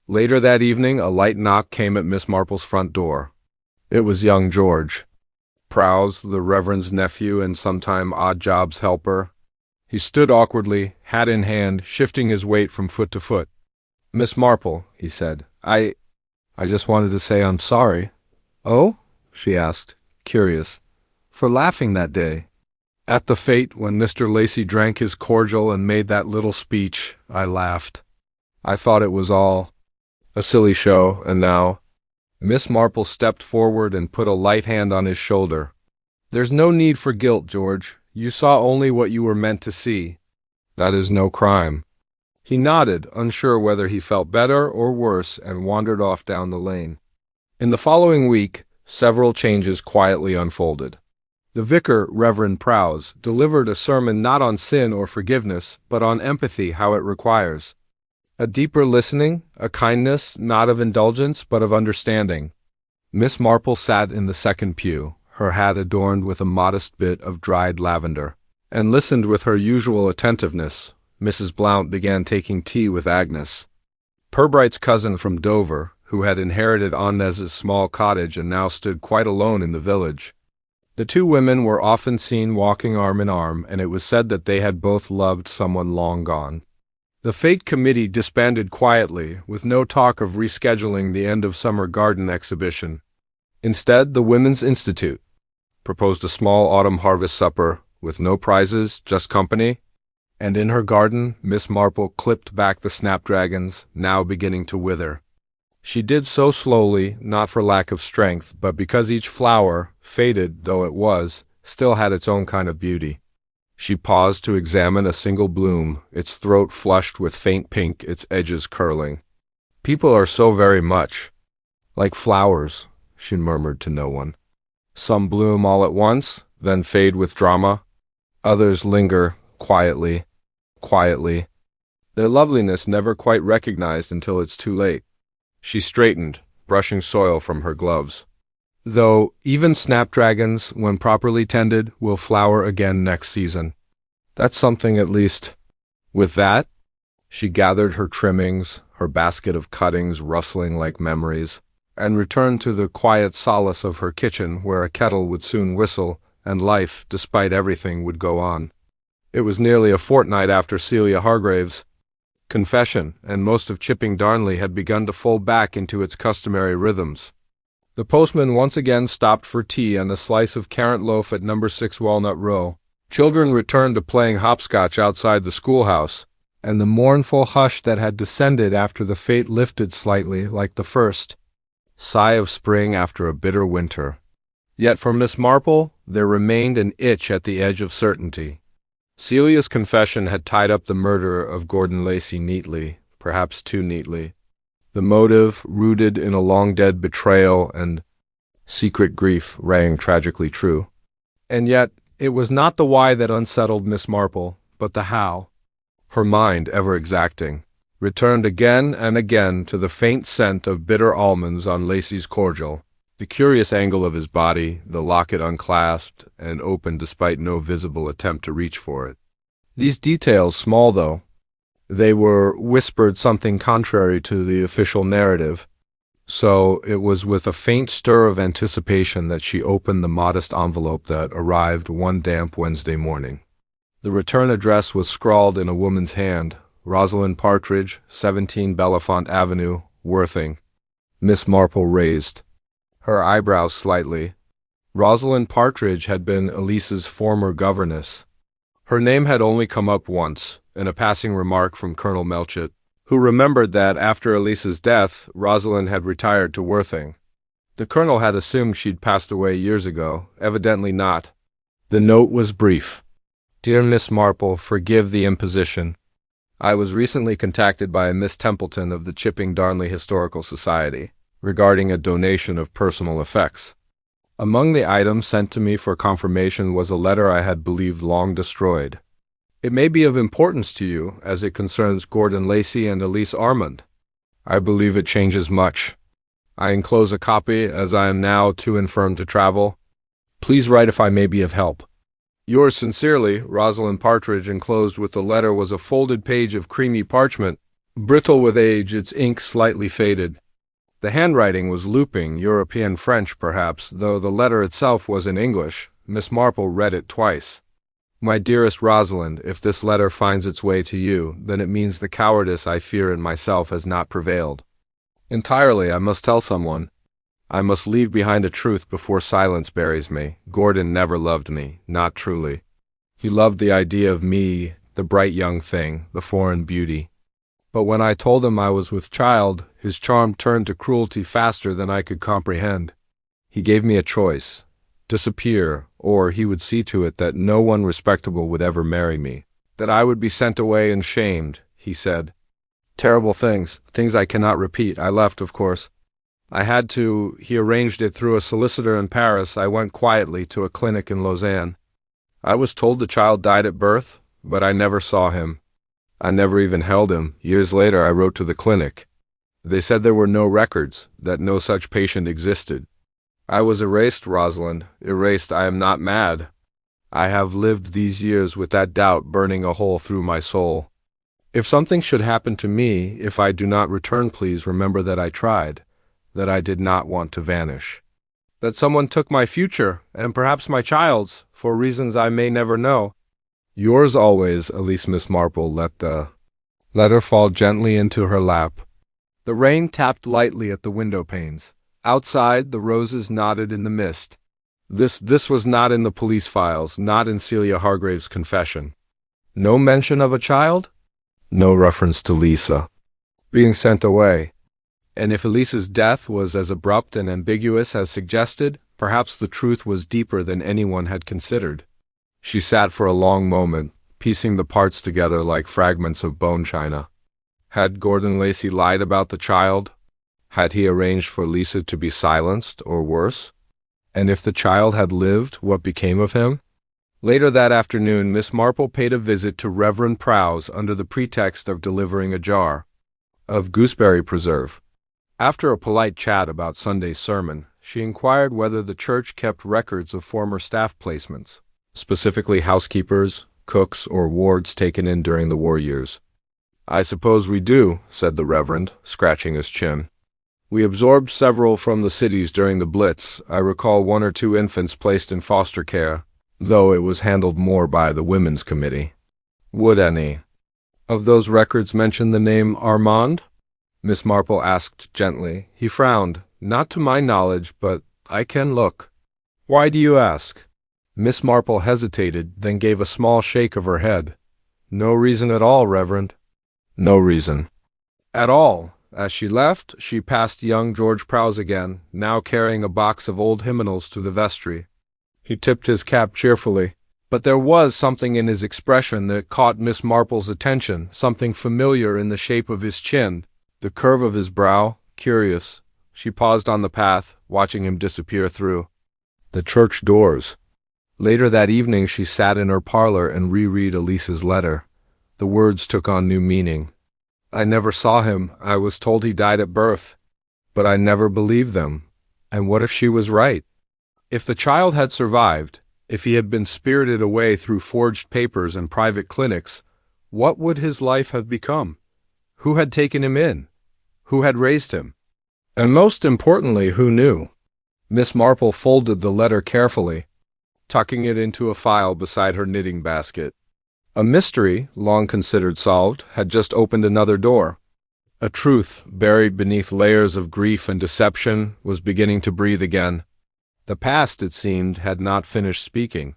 Later that evening, a light knock came at Miss Marple's front door. It was young George, Prowse, the Reverend's nephew and sometime odd jobs helper. He stood awkwardly, hat in hand, shifting his weight from foot to foot. "Miss Marple," he said, I just wanted to say I'm sorry." "Oh?" she asked, curious. "For laughing that day?" "At the fete when Mr. Lacey drank his cordial and made that little speech, I laughed. I thought it was all a silly show, and now—" Miss Marple stepped forward and put a light hand on his shoulder. "There's no need for guilt, George. You saw only what you were meant to see. That is no crime." He nodded, unsure whether he felt better or worse, and wandered off down the lane. In the following week, several changes quietly unfolded. The vicar, Reverend Prowse, delivered a sermon not on sin or forgiveness, but on empathy, how it requires. A deeper listening, a kindness not of indulgence but of understanding. Miss Marple sat in the second pew, her hat adorned with a modest bit of dried lavender, and listened with her usual attentiveness. Mrs. Blount began taking tea with Agnes, Pirbright's cousin from Dover, who had inherited Inez's small cottage and now stood quite alone in the village. The two women were often seen walking arm in arm, and it was said that they had both loved someone long gone. The Fate Committee disbanded quietly, with no talk of rescheduling the end-of-summer garden exhibition. Instead, the Women's Institute proposed a small autumn harvest supper, with no prizes, just company, and in her garden Miss Marple clipped back the snapdragons, now beginning to wither. She did so slowly, not for lack of strength, but because each flower, faded though it was, still had its own kind of beauty. She paused to examine a single bloom, its throat flushed with faint pink, its edges curling. "People are so very much like flowers," she murmured to no one. "Some bloom all at once, then fade with drama. Others linger quietly, their loveliness never quite recognized until it's too late." She straightened, brushing soil from her gloves. "Though even snapdragons, when properly tended, will flower again next season. That's something at least." With that, she gathered her trimmings, her basket of cuttings rustling like memories, and returned to the quiet solace of her kitchen, where a kettle would soon whistle, and life, despite everything, would go on. It was nearly a fortnight after Celia Hargrave's confession, and most of Chipping Darnley had begun to fold back into its customary rhythms. The postman once again stopped for tea and a slice of currant loaf at No. 6 Walnut Row. Children returned to playing hopscotch outside the schoolhouse, and the mournful hush that had descended after the fate lifted slightly, like the first sigh of spring after a bitter winter. Yet for Miss Marple there remained an itch at the edge of certainty. Celia's confession had tied up the murder of Gordon Lacey neatly, perhaps too neatly. The motive, rooted in a long-dead betrayal and secret grief, rang tragically true. And yet, it was not the why that unsettled Miss Marple, but the how. Her mind, ever exacting, returned again and again to the faint scent of bitter almonds on Lacey's cordial, the curious angle of his body, the locket unclasped and open despite no visible attempt to reach for it. These details, small though they were, whispered something contrary to the official narrative, so it was with a faint stir of anticipation that she opened the modest envelope that arrived one damp Wednesday morning. The return address was scrawled in a woman's hand: Rosalind Partridge, 17 Bellefonte Avenue, Worthing. Miss Marple raised her eyebrows slightly. Rosalind Partridge had been Elise's former governess. Her name had only come up once, in a passing remark from Colonel Melchett, who remembered that after Elise's death, Rosalind had retired to Worthing. The colonel had assumed she'd passed away years ago. Evidently not. The note was brief. "Dear Miss Marple, forgive the imposition. I was recently contacted by a Miss Templeton of the Chipping Darnley Historical Society regarding a donation of personal effects. Among the items sent to me for confirmation was a letter I had believed long destroyed. It may be of importance to you, as it concerns Gordon Lacey and Elise Armand. I believe it changes much. I enclose a copy, as I am now too infirm to travel. Please write if I may be of help. Yours sincerely, Rosalind Partridge." Enclosed with the letter was a folded page of creamy parchment, brittle with age, its ink slightly faded. The handwriting was looping, European French perhaps, though the letter itself was in English. Miss Marple read it twice. "My dearest Rosalind, if this letter finds its way to you, then it means the cowardice I fear in myself has not prevailed. Entirely, I must tell someone. I must leave behind a truth before silence buries me. Gordon never loved me, not truly. He loved the idea of me, the bright young thing, the foreign beauty. But when I told him I was with child, his charm turned to cruelty faster than I could comprehend. He gave me a choice: disappear, or he would see to it that no one respectable would ever marry me, that I would be sent away and shamed, he said. Terrible things I cannot repeat. I left, of course. I had to. He arranged it through a solicitor in Paris. I went quietly to a clinic in Lausanne. I was told the child died at birth, but I never saw him. I never even held him. Years later I wrote to the clinic. They said there were no records, that no such patient existed. I was erased, Rosalind, erased. I am not mad. I have lived these years with that doubt burning a hole through my soul. If something should happen to me, if I do not return, please remember that I tried, that I did not want to vanish. That someone took my future, and perhaps my child's, for reasons I may never know. Yours always, Elise. Miss Marple let the letter fall gently into her lap. The rain tapped lightly at the window panes. Outside, the roses nodded in the mist. This was not in the police files, not in Celia Hargrave's confession. No mention of a child? No reference to Lisa being sent away. And if Elisa's death was as abrupt and ambiguous as suggested, perhaps the truth was deeper than anyone had considered. She sat for a long moment, piecing the parts together like fragments of bone china. Had Gordon Lacey lied about the child? Had he arranged for Lisa to be silenced, or worse? And if the child had lived, what became of him? Later that afternoon, Miss Marple paid a visit to Reverend Prowse under the pretext of delivering a jar of gooseberry preserve. After a polite chat about Sunday's sermon, she inquired whether the church kept records of former staff placements, specifically housekeepers, cooks, or wards taken in during the war years. "I suppose we do," said the Reverend, scratching his chin. "We absorbed several from the cities during the Blitz. I recall 1 or 2 infants placed in foster care, though it was handled more by the Women's Committee." "Would any of those records mention the name Armand?" Miss Marple asked gently. He frowned. "Not to my knowledge, but I can look." "Why do you ask?" Miss Marple hesitated, then gave a small shake of her head. "No reason at all, Reverend." "No reason at all." As she left, she passed young George Prowse again, now carrying a box of old hymnals to the vestry. He tipped his cap cheerfully, but there was something in his expression that caught Miss Marple's attention, something familiar in the shape of his chin, the curve of his brow, curious. She paused on the path, watching him disappear through the church doors. Later that evening she sat in her parlor and reread Elisa's letter. The words took on new meaning. "I never saw him. I was told he died at birth. But I never believed them. And what if she was right? If the child had survived, if he had been spirited away through forged papers and private clinics, what would his life have become? Who had taken him in? Who had raised him? And most importantly, who knew?" Miss Marple folded the letter carefully, tucking it into a file beside her knitting basket. A mystery, long considered solved, had just opened another door. A truth, buried beneath layers of grief and deception, was beginning to breathe again. The past, it seemed, had not finished speaking.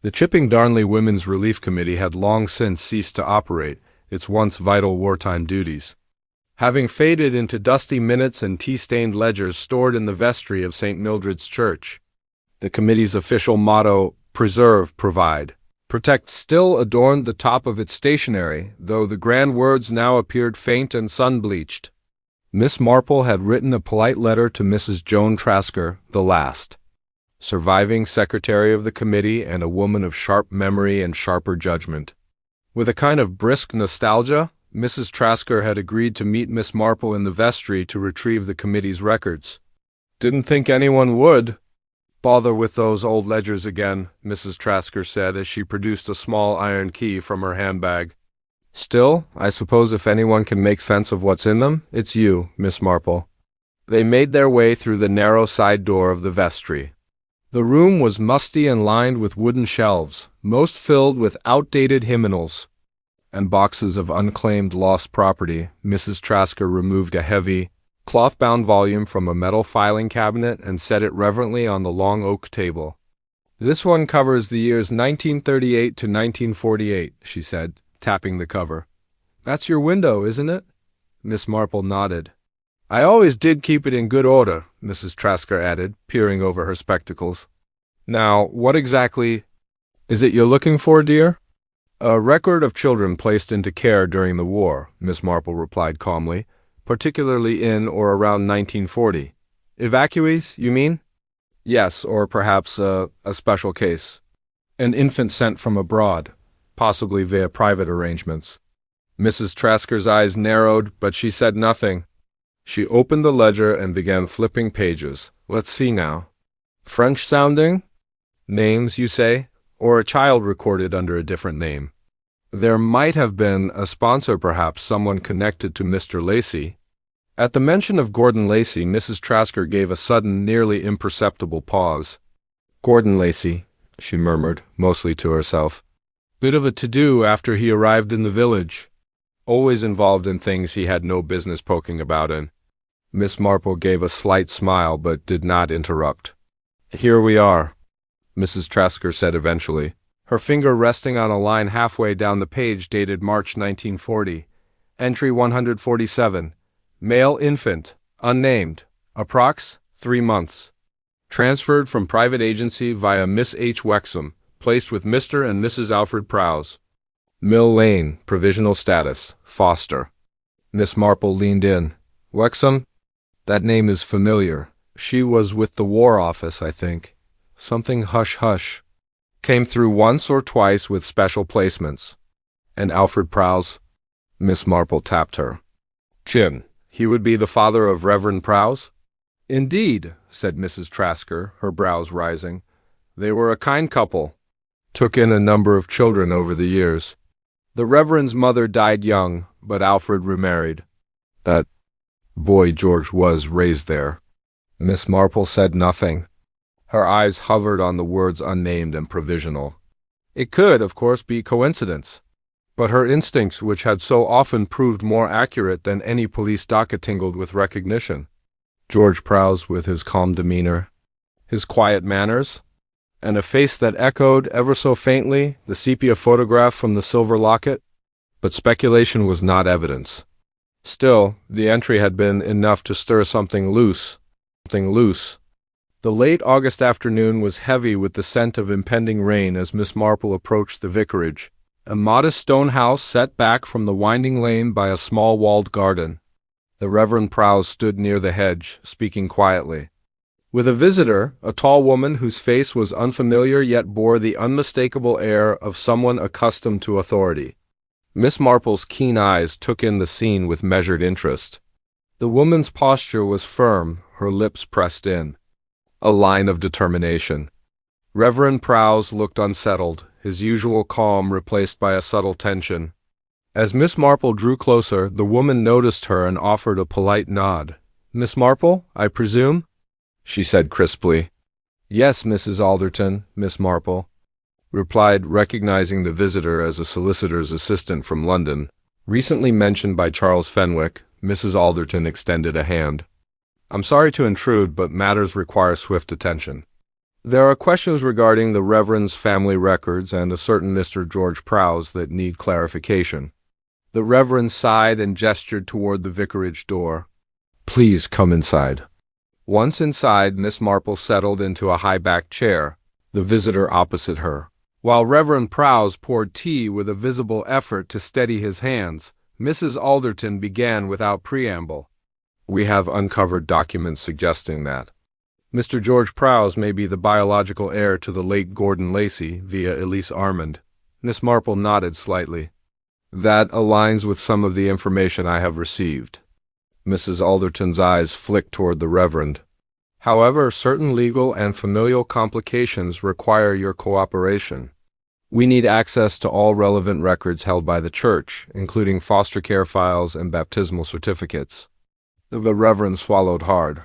The Chipping Darnley Women's Relief Committee had long since ceased to operate its once vital wartime duties, having faded into dusty minutes and tea-stained ledgers stored in the vestry of St. Mildred's Church. The committee's official motto, "Preserve, Provide, Protect," still adorned the top of its stationery, though the grand words now appeared faint and sun-bleached. Miss Marple had written a polite letter to Mrs. Joan Trasker, the last surviving secretary of the committee and a woman of sharp memory and sharper judgment. With a kind of brisk nostalgia, Mrs. Trasker had agreed to meet Miss Marple in the vestry to retrieve the committee's records. "Didn't think anyone would bother with those old ledgers again," Mrs. Trasker said as she produced a small iron key from her handbag. "Still, I suppose if anyone can make sense of what's in them, it's you, Miss Marple." They made their way through the narrow side door of the vestry. The room was musty and lined with wooden shelves, most filled with outdated hymnals and boxes of unclaimed lost property. Mrs. Trasker removed a heavy, cloth-bound volume from a metal filing cabinet and set it reverently on the long oak table. "This one covers the years 1938 to 1948, she said, tapping the cover. "That's your window, isn't it?" Miss Marple nodded. "I always did keep it in good order," Mrs. Trasker added, peering over her spectacles. "Now, what exactly is it you're looking for, dear?" "A record of children placed into care during the war," Miss Marple replied calmly, "particularly in or around 1940. "Evacuees, you mean?" "Yes, or perhaps a special case. An infant sent from abroad, possibly via private arrangements." Mrs. Trasker's eyes narrowed, but she said nothing. She opened the ledger and began flipping pages. "Let's see now. French-sounding names, you say? Or a child recorded under a different name?" There might have been a sponsor, perhaps someone connected to Mr. Lacey. At the mention of Gordon Lacey, Mrs. Trasker gave a sudden, nearly imperceptible pause. Gordon Lacey, she murmured, mostly to herself. Bit of a to-do after he arrived in the village. Always involved in things he had no business poking about in. Miss Marple gave a slight smile, but did not interrupt. Here we are, Mrs. Trasker said eventually, her finger resting on a line halfway down the page dated March 1940. Entry 147. Male infant, unnamed, approx. 3 months. Transferred from private agency via Miss H. Wexham, placed with Mr. and Mrs. Alfred Prowse. Mill Lane, provisional status, foster. Miss Marple leaned in. Wexham? That name is familiar. She was with the War Office, I think. Something hush-hush. Came through once or twice with special placements. And Alfred Prowse? Miss Marple tapped her chin. He would be the father of Reverend Prowse? Indeed, said Mrs. Trasker, her brows rising. They were a kind couple. Took in a number of children over the years. The Reverend's mother died young, but Alfred remarried. That boy George was raised there. Miss Marple said nothing. Her eyes hovered on the words unnamed and provisional. It could, of course, be coincidence. But her instincts, which had so often proved more accurate than any police docket, tingled with recognition. George Prowse, with his calm demeanor, his quiet manners, and a face that echoed, ever so faintly, the sepia photograph from the silver locket. But speculation was not evidence. Still, the entry had been enough to stir something loose. The late August afternoon was heavy with the scent of impending rain as Miss Marple approached the vicarage, a modest stone house set back from the winding lane by a small walled garden. The Reverend Prowse stood near the hedge, speaking quietly. With a visitor, a tall woman whose face was unfamiliar yet bore the unmistakable air of someone accustomed to authority. Miss Marple's keen eyes took in the scene with measured interest. The woman's posture was firm, her lips pressed in. A line of determination. Reverend Prowse looked unsettled, his usual calm replaced by a subtle tension. As Miss Marple drew closer, the woman noticed her and offered a polite nod. Miss Marple, I presume? She said crisply. Yes, Mrs. Alderton, Miss Marple replied, recognizing the visitor as a solicitor's assistant from London. Recently mentioned by Charles Fenwick, Mrs. Alderton extended a hand. I'm sorry to intrude, but matters require swift attention. There are questions regarding the Reverend's family records and a certain Mr. George Prowse that need clarification. The Reverend sighed and gestured toward the vicarage door. Please come inside. Once inside, Miss Marple settled into a high-backed chair, the visitor opposite her. While Reverend Prowse poured tea with a visible effort to steady his hands, Mrs. Alderton began without preamble. We have uncovered documents suggesting that Mr. George Prowse may be the biological heir to the late Gordon Lacey via Elise Armand. Miss Marple nodded slightly. That aligns with some of the information I have received. Mrs. Alderton's eyes flicked toward the Reverend. However, certain legal and familial complications require your cooperation. We need access to all relevant records held by the Church, including foster care files and baptismal certificates. The Reverend swallowed hard.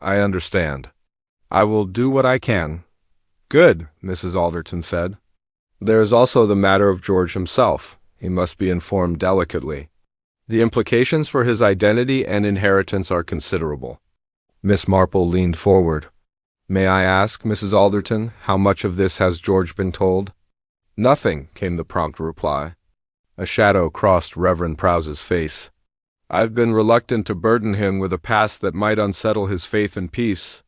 I understand. I will do what I can. Good, Mrs. Alderton said. There is also the matter of George himself. He must be informed delicately. The implications for his identity and inheritance are considerable. Miss Marple leaned forward. May I ask, Mrs. Alderton, how much of this has George been told? Nothing, came the prompt reply. A shadow crossed Reverend Prowse's face. I've been reluctant to burden him with a past that might unsettle his faith and peace.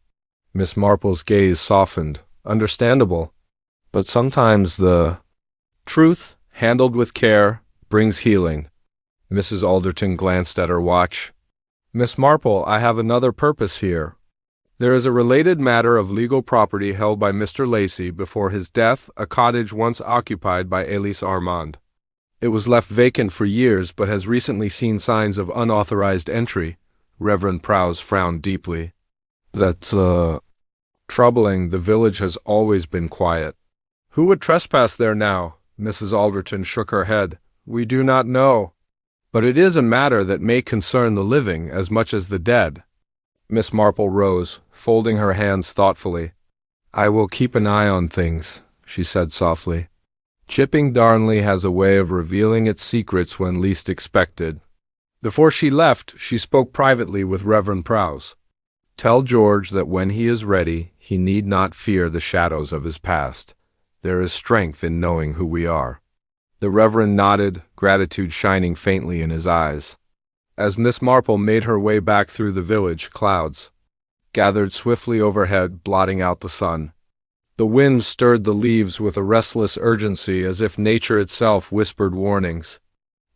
Miss Marple's gaze softened. Understandable. But sometimes the truth, handled with care, brings healing. Mrs. Alderton glanced at her watch. Miss Marple, I have another purpose here. There is a related matter of legal property held by Mr. Lacey before his death, a cottage once occupied by Elise Armand. It was left vacant for years, but has recently seen signs of unauthorized entry. Reverend Prowse frowned deeply. That's, troubling. The village has always been quiet. Who would trespass there now? Mrs. Alderton shook her head. we do not know. But it is a matter that may concern the living as much as the dead. Miss Marple rose, folding her hands thoughtfully. I will keep an eye on things, she said softly. Chipping Darnley has a way of revealing its secrets when least expected. Before she left, she spoke privately with Reverend Prowse. Tell George that when he is ready, he need not fear the shadows of his past. There is strength in knowing who we are. The Reverend nodded, gratitude shining faintly in his eyes. As Miss Marple made her way back through the village, clouds gathered swiftly overhead, blotting out the sun. The wind stirred the leaves with a restless urgency as if nature itself whispered warnings.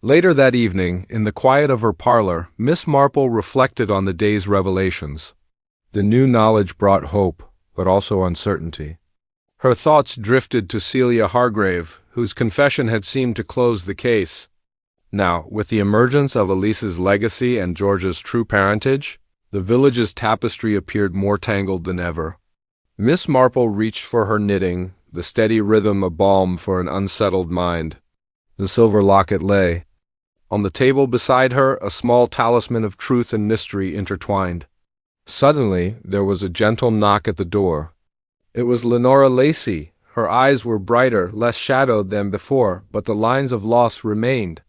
Later that evening, in the quiet of her parlor, Miss Marple reflected on the day's revelations. The new knowledge brought hope, but also uncertainty. Her thoughts drifted to Celia Hargrave, whose confession had seemed to close the case. Now, with the emergence of Elise's legacy and George's true parentage, the village's tapestry appeared more tangled than ever. Miss Marple reached for her knitting, the steady rhythm a balm for an unsettled mind. The silver locket lay. On the table beside her, a small talisman of truth and mystery intertwined. Suddenly, there was a gentle knock at the door. It was Lenora Lacey. Her eyes were brighter, less shadowed than before, but the lines of loss remained.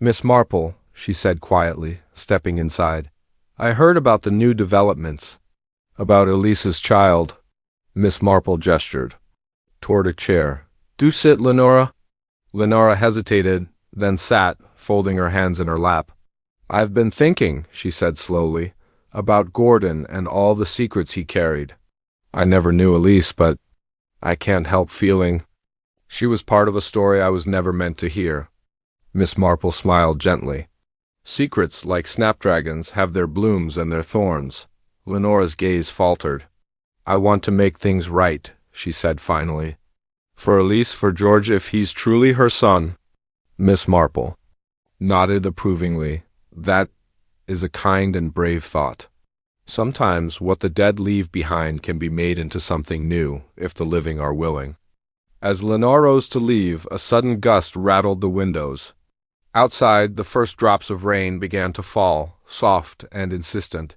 Miss Marple, she said quietly, stepping inside. I heard about the new developments. About Elise's child. Miss Marple gestured toward a chair. Do sit, Lenora. Lenora hesitated, then sat, folding her hands in her lap. I've been thinking, she said slowly, about Gordon and all the secrets he carried. I never knew Elise, but I can't help feeling she was part of a story I was never meant to hear. Miss Marple smiled gently. Secrets, like snapdragons, have their blooms and their thorns. Lenora's gaze faltered. I want to make things right, she said finally. For Elise, for George, if he's truly her son. Miss Marple nodded approvingly. That is a kind and brave thought. Sometimes what the dead leave behind can be made into something new, if the living are willing. As Lenore rose to leave, a sudden gust rattled the windows. Outside, the first drops of rain began to fall, soft and insistent.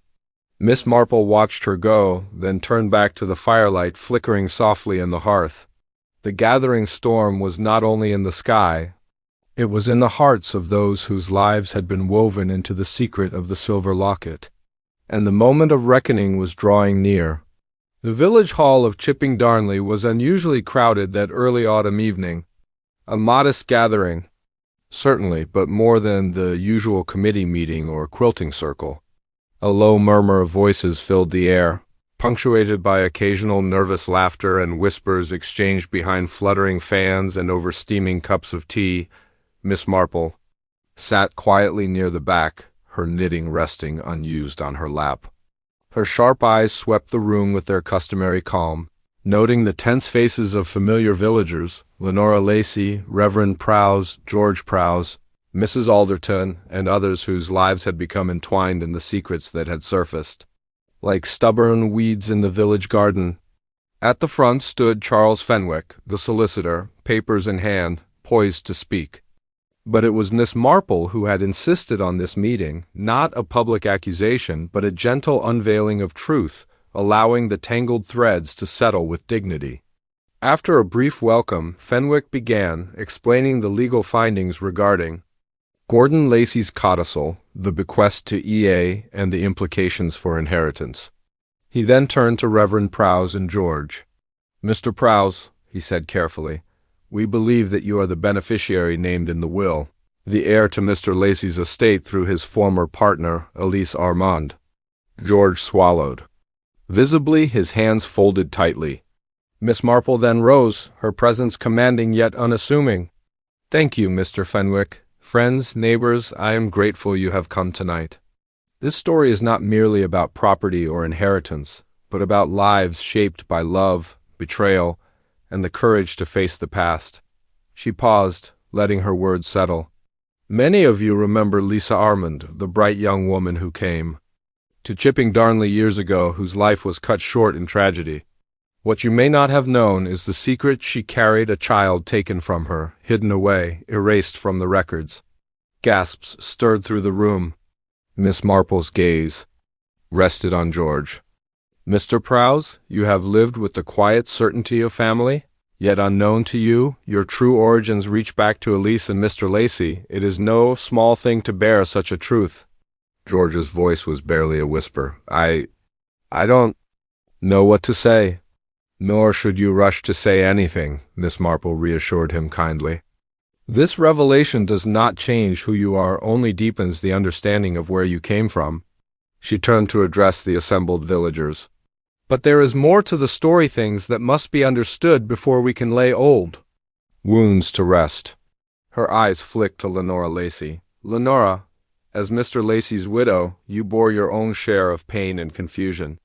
Miss Marple watched her go, then turned back to the firelight flickering softly in the hearth. The gathering storm was not only in the sky, it was in the hearts of those whose lives had been woven into the secret of the silver locket. And the moment of reckoning was drawing near. The village hall of Chipping Darnley was unusually crowded that early autumn evening. A modest gathering, certainly, but more than the usual committee meeting or quilting circle. A low murmur of voices filled the air, punctuated by occasional nervous laughter and whispers exchanged behind fluttering fans and over steaming cups of tea. Miss Marple sat quietly near the back, her knitting resting unused on her lap. Her sharp eyes swept the room with their customary calm, noting the tense faces of familiar villagers, Lenora Lacey, Reverend Prowse, George Prowse, Mrs. Alderton, and others whose lives had become entwined in the secrets that had surfaced. Like stubborn weeds in the village garden. At the front stood Charles Fenwick, the solicitor, papers in hand, poised to speak. But it was Miss Marple who had insisted on this meeting, not a public accusation, but a gentle unveiling of truth, allowing the tangled threads to settle with dignity. After a brief welcome, Fenwick began, explaining the legal findings regarding Gordon Lacey's codicil, the bequest to E.A., and the implications for inheritance. He then turned to Reverend Prowse and George. Mr. Prowse, he said carefully, we believe that you are the beneficiary named in the will, the heir to Mr. Lacey's estate through his former partner, Elise Armand. George swallowed. Visibly, his hands folded tightly. Miss Marple then rose, her presence commanding yet unassuming. Thank you, Mr. Fenwick. Friends, neighbors, I am grateful you have come tonight. This story is not merely about property or inheritance, but about lives shaped by love, betrayal, and the courage to face the past. She paused, letting her words settle. Many of you remember Lisa Armand, the bright young woman who came to Chipping Darnley years ago, whose life was cut short in tragedy. What you may not have known is the secret she carried a child taken from her, hidden away, erased from the records. Gasps stirred through the room. Miss Marple's gaze rested on George. Mr. Prowse, you have lived with the quiet certainty of family, yet unknown to you, your true origins reach back to Elise and Mr. Lacey. It is no small thing to bear such a truth. George's voice was barely a whisper. I don't know what to say. Nor should you rush to say anything, Miss Marple reassured him kindly. This revelation does not change who you are, only deepens the understanding of where you came from. She turned to address the assembled villagers. But there is more to the story, things that must be understood before we can lay old wounds to rest. Her eyes flicked to Lenora Lacey. Lenora, as Mr. Lacey's widow, you bore your own share of pain and confusion.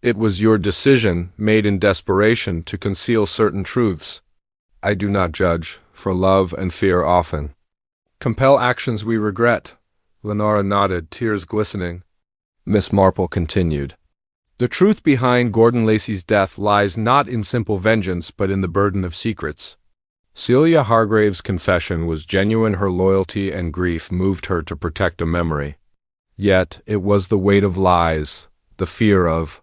It was your decision, made in desperation, to conceal certain truths. I do not judge, for love and fear often compel actions we regret. Lenora nodded, tears glistening. Miss Marple continued. The truth behind Gordon Lacey's death lies not in simple vengeance, but in the burden of secrets. Celia Hargrave's confession was genuine. Her loyalty and grief moved her to protect a memory. Yet it was the weight of lies, the fear of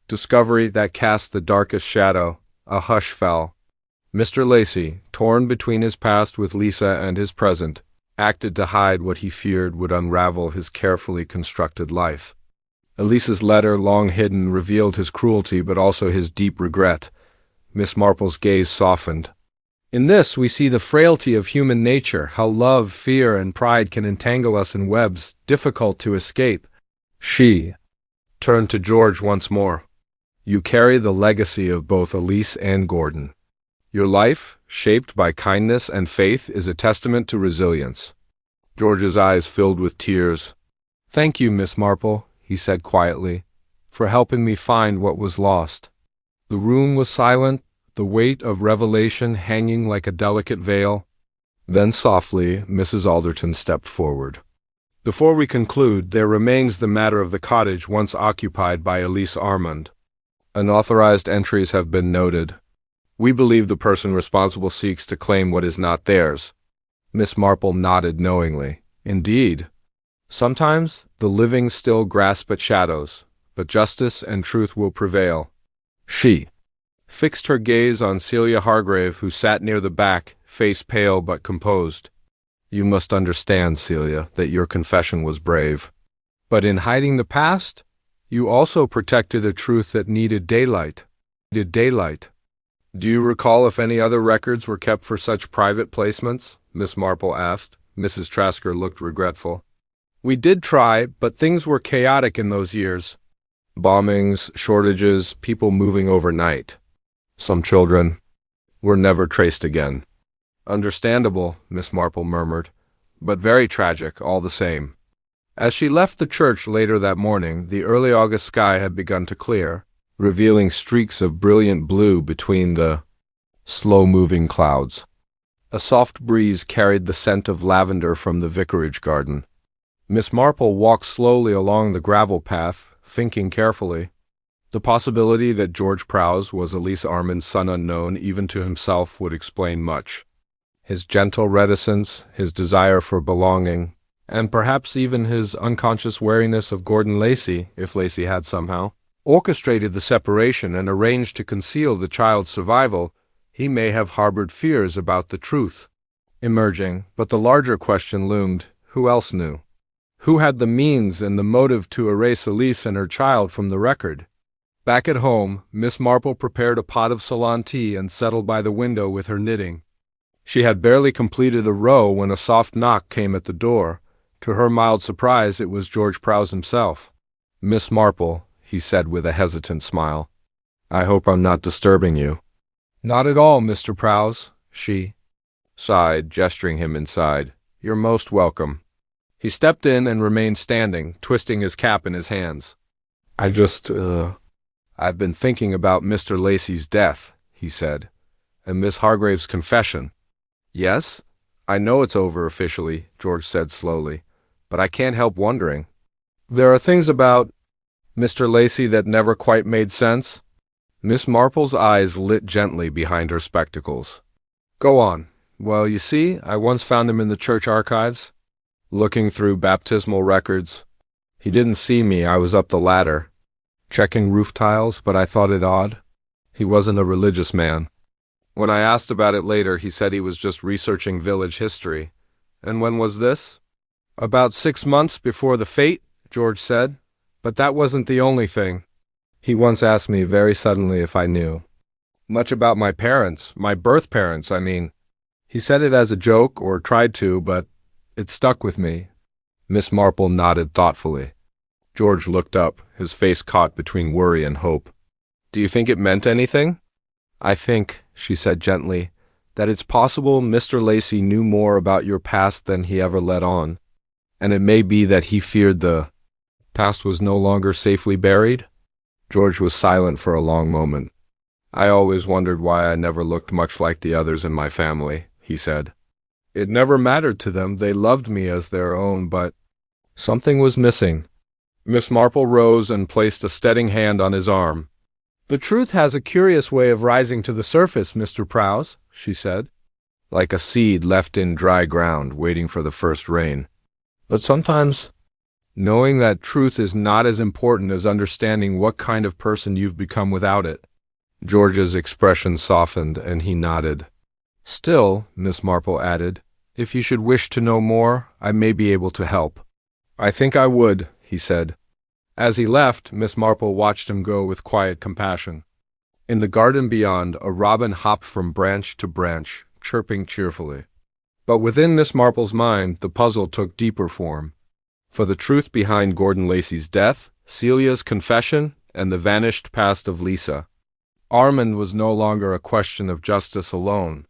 discovery that cast the darkest shadow. A hush fell. Mr. Lacey, torn between his past with Lisa and his present, acted to hide what he feared would unravel his carefully constructed life. Elise's letter, long hidden, revealed his cruelty but also his deep regret. Miss Marple's gaze softened. In this we see the frailty of human nature, how love, fear, and pride can entangle us in webs difficult to escape. She turned to George once more. You carry the legacy of both Elise and Gordon. Your life, shaped by kindness and faith, is a testament to resilience. George's eyes filled with tears. Thank you, Miss Marple, he said quietly, for helping me find what was lost. The room was silent, the weight of revelation hanging like a delicate veil. Then softly, Mrs. Alderton stepped forward. Before we conclude, there remains the matter of the cottage once occupied by Elise Armand. Unauthorized entries have been noted. We believe the person responsible seeks to claim what is not theirs. Miss Marple nodded knowingly. Indeed. Sometimes the living still grasp at shadows, but justice and truth will prevail. She fixed her gaze on Celia Hargrave, who sat near the back, face pale but composed. You must understand, Celia, that your confession was brave. But in hiding the past, you also protected a truth that needed daylight. Do you recall if any other records were kept for such private placements? Miss Marple asked. Mrs. Trasker looked regretful. We did try, but things were chaotic in those years. Bombings, shortages, people moving overnight. Some children were never traced again. Understandable, Miss Marple murmured, but very tragic all the same. As she left the church later that morning, the early August sky had begun to clear, revealing streaks of brilliant blue between the slow-moving clouds. A soft breeze carried the scent of lavender from the vicarage garden. Miss Marple walked slowly along the gravel path, thinking carefully. The possibility that George Prowse was Elise Armand's son unknown even to himself would explain much. His gentle reticence, his desire for belonging, and perhaps even his unconscious wariness of Gordon Lacey, if Lacey had somehow orchestrated the separation and arranged to conceal the child's survival, he may have harbored fears about the truth emerging. But the larger question loomed: who else knew? Who had the means and the motive to erase Elise and her child from the record? Back at home, Miss Marple prepared a pot of Ceylon tea and settled by the window with her knitting. She had barely completed a row when a soft knock came at the door. To her mild surprise, it was George Prowse himself. Miss Marple, he said with a hesitant smile. I hope I'm not disturbing you. Not at all, Mr. Prowse, she sighed, gesturing him inside. You're most welcome. He stepped in and remained standing, twisting his cap in his hands. I've been thinking about Mr. Lacey's death, he said, and Miss Hargrave's confession. Yes, I know it's over officially, George said slowly, but I can't help wondering. There are things about Mr. Lacey that never quite made sense. Miss Marple's eyes lit gently behind her spectacles. Go on. Well, you see, I once found him in the church archives, looking through baptismal records. He didn't see me, I was up the ladder, checking roof tiles, but I thought it odd. He wasn't a religious man. When I asked about it later, he said he was just researching village history. And when was this? About 6 months before the fete, George said. But that wasn't the only thing. He once asked me very suddenly if I knew much about my parents, my birth parents, I mean. He said it as a joke, or tried to, but it stuck with me. Miss Marple nodded thoughtfully. George looked up, his face caught between worry and hope. Do you think it meant anything? I think, she said gently, that it's possible Mr. Lacey knew more about your past than he ever let on. And it may be that he feared the past was no longer safely buried? George was silent for a long moment. I always wondered why I never looked much like the others in my family, he said. It never mattered to them. They loved me as their own, but something was missing. Miss Marple rose and placed a steadying hand on his arm. The truth has a curious way of rising to the surface, Mr. Prowse, she said, like a seed left in dry ground, waiting for the first rain. But sometimes, knowing that truth is not as important as understanding what kind of person you've become without it. George's expression softened, and he nodded. Still, Miss Marple added, if you should wish to know more, I may be able to help. I think I would, he said. As he left, Miss Marple watched him go with quiet compassion. In the garden beyond, a robin hopped from branch to branch, chirping cheerfully. But within Miss Marple's mind, the puzzle took deeper form. For the truth behind Gordon Lacey's death, Celia's confession, and the vanished past of Lisa, Armand was no longer a question of justice alone.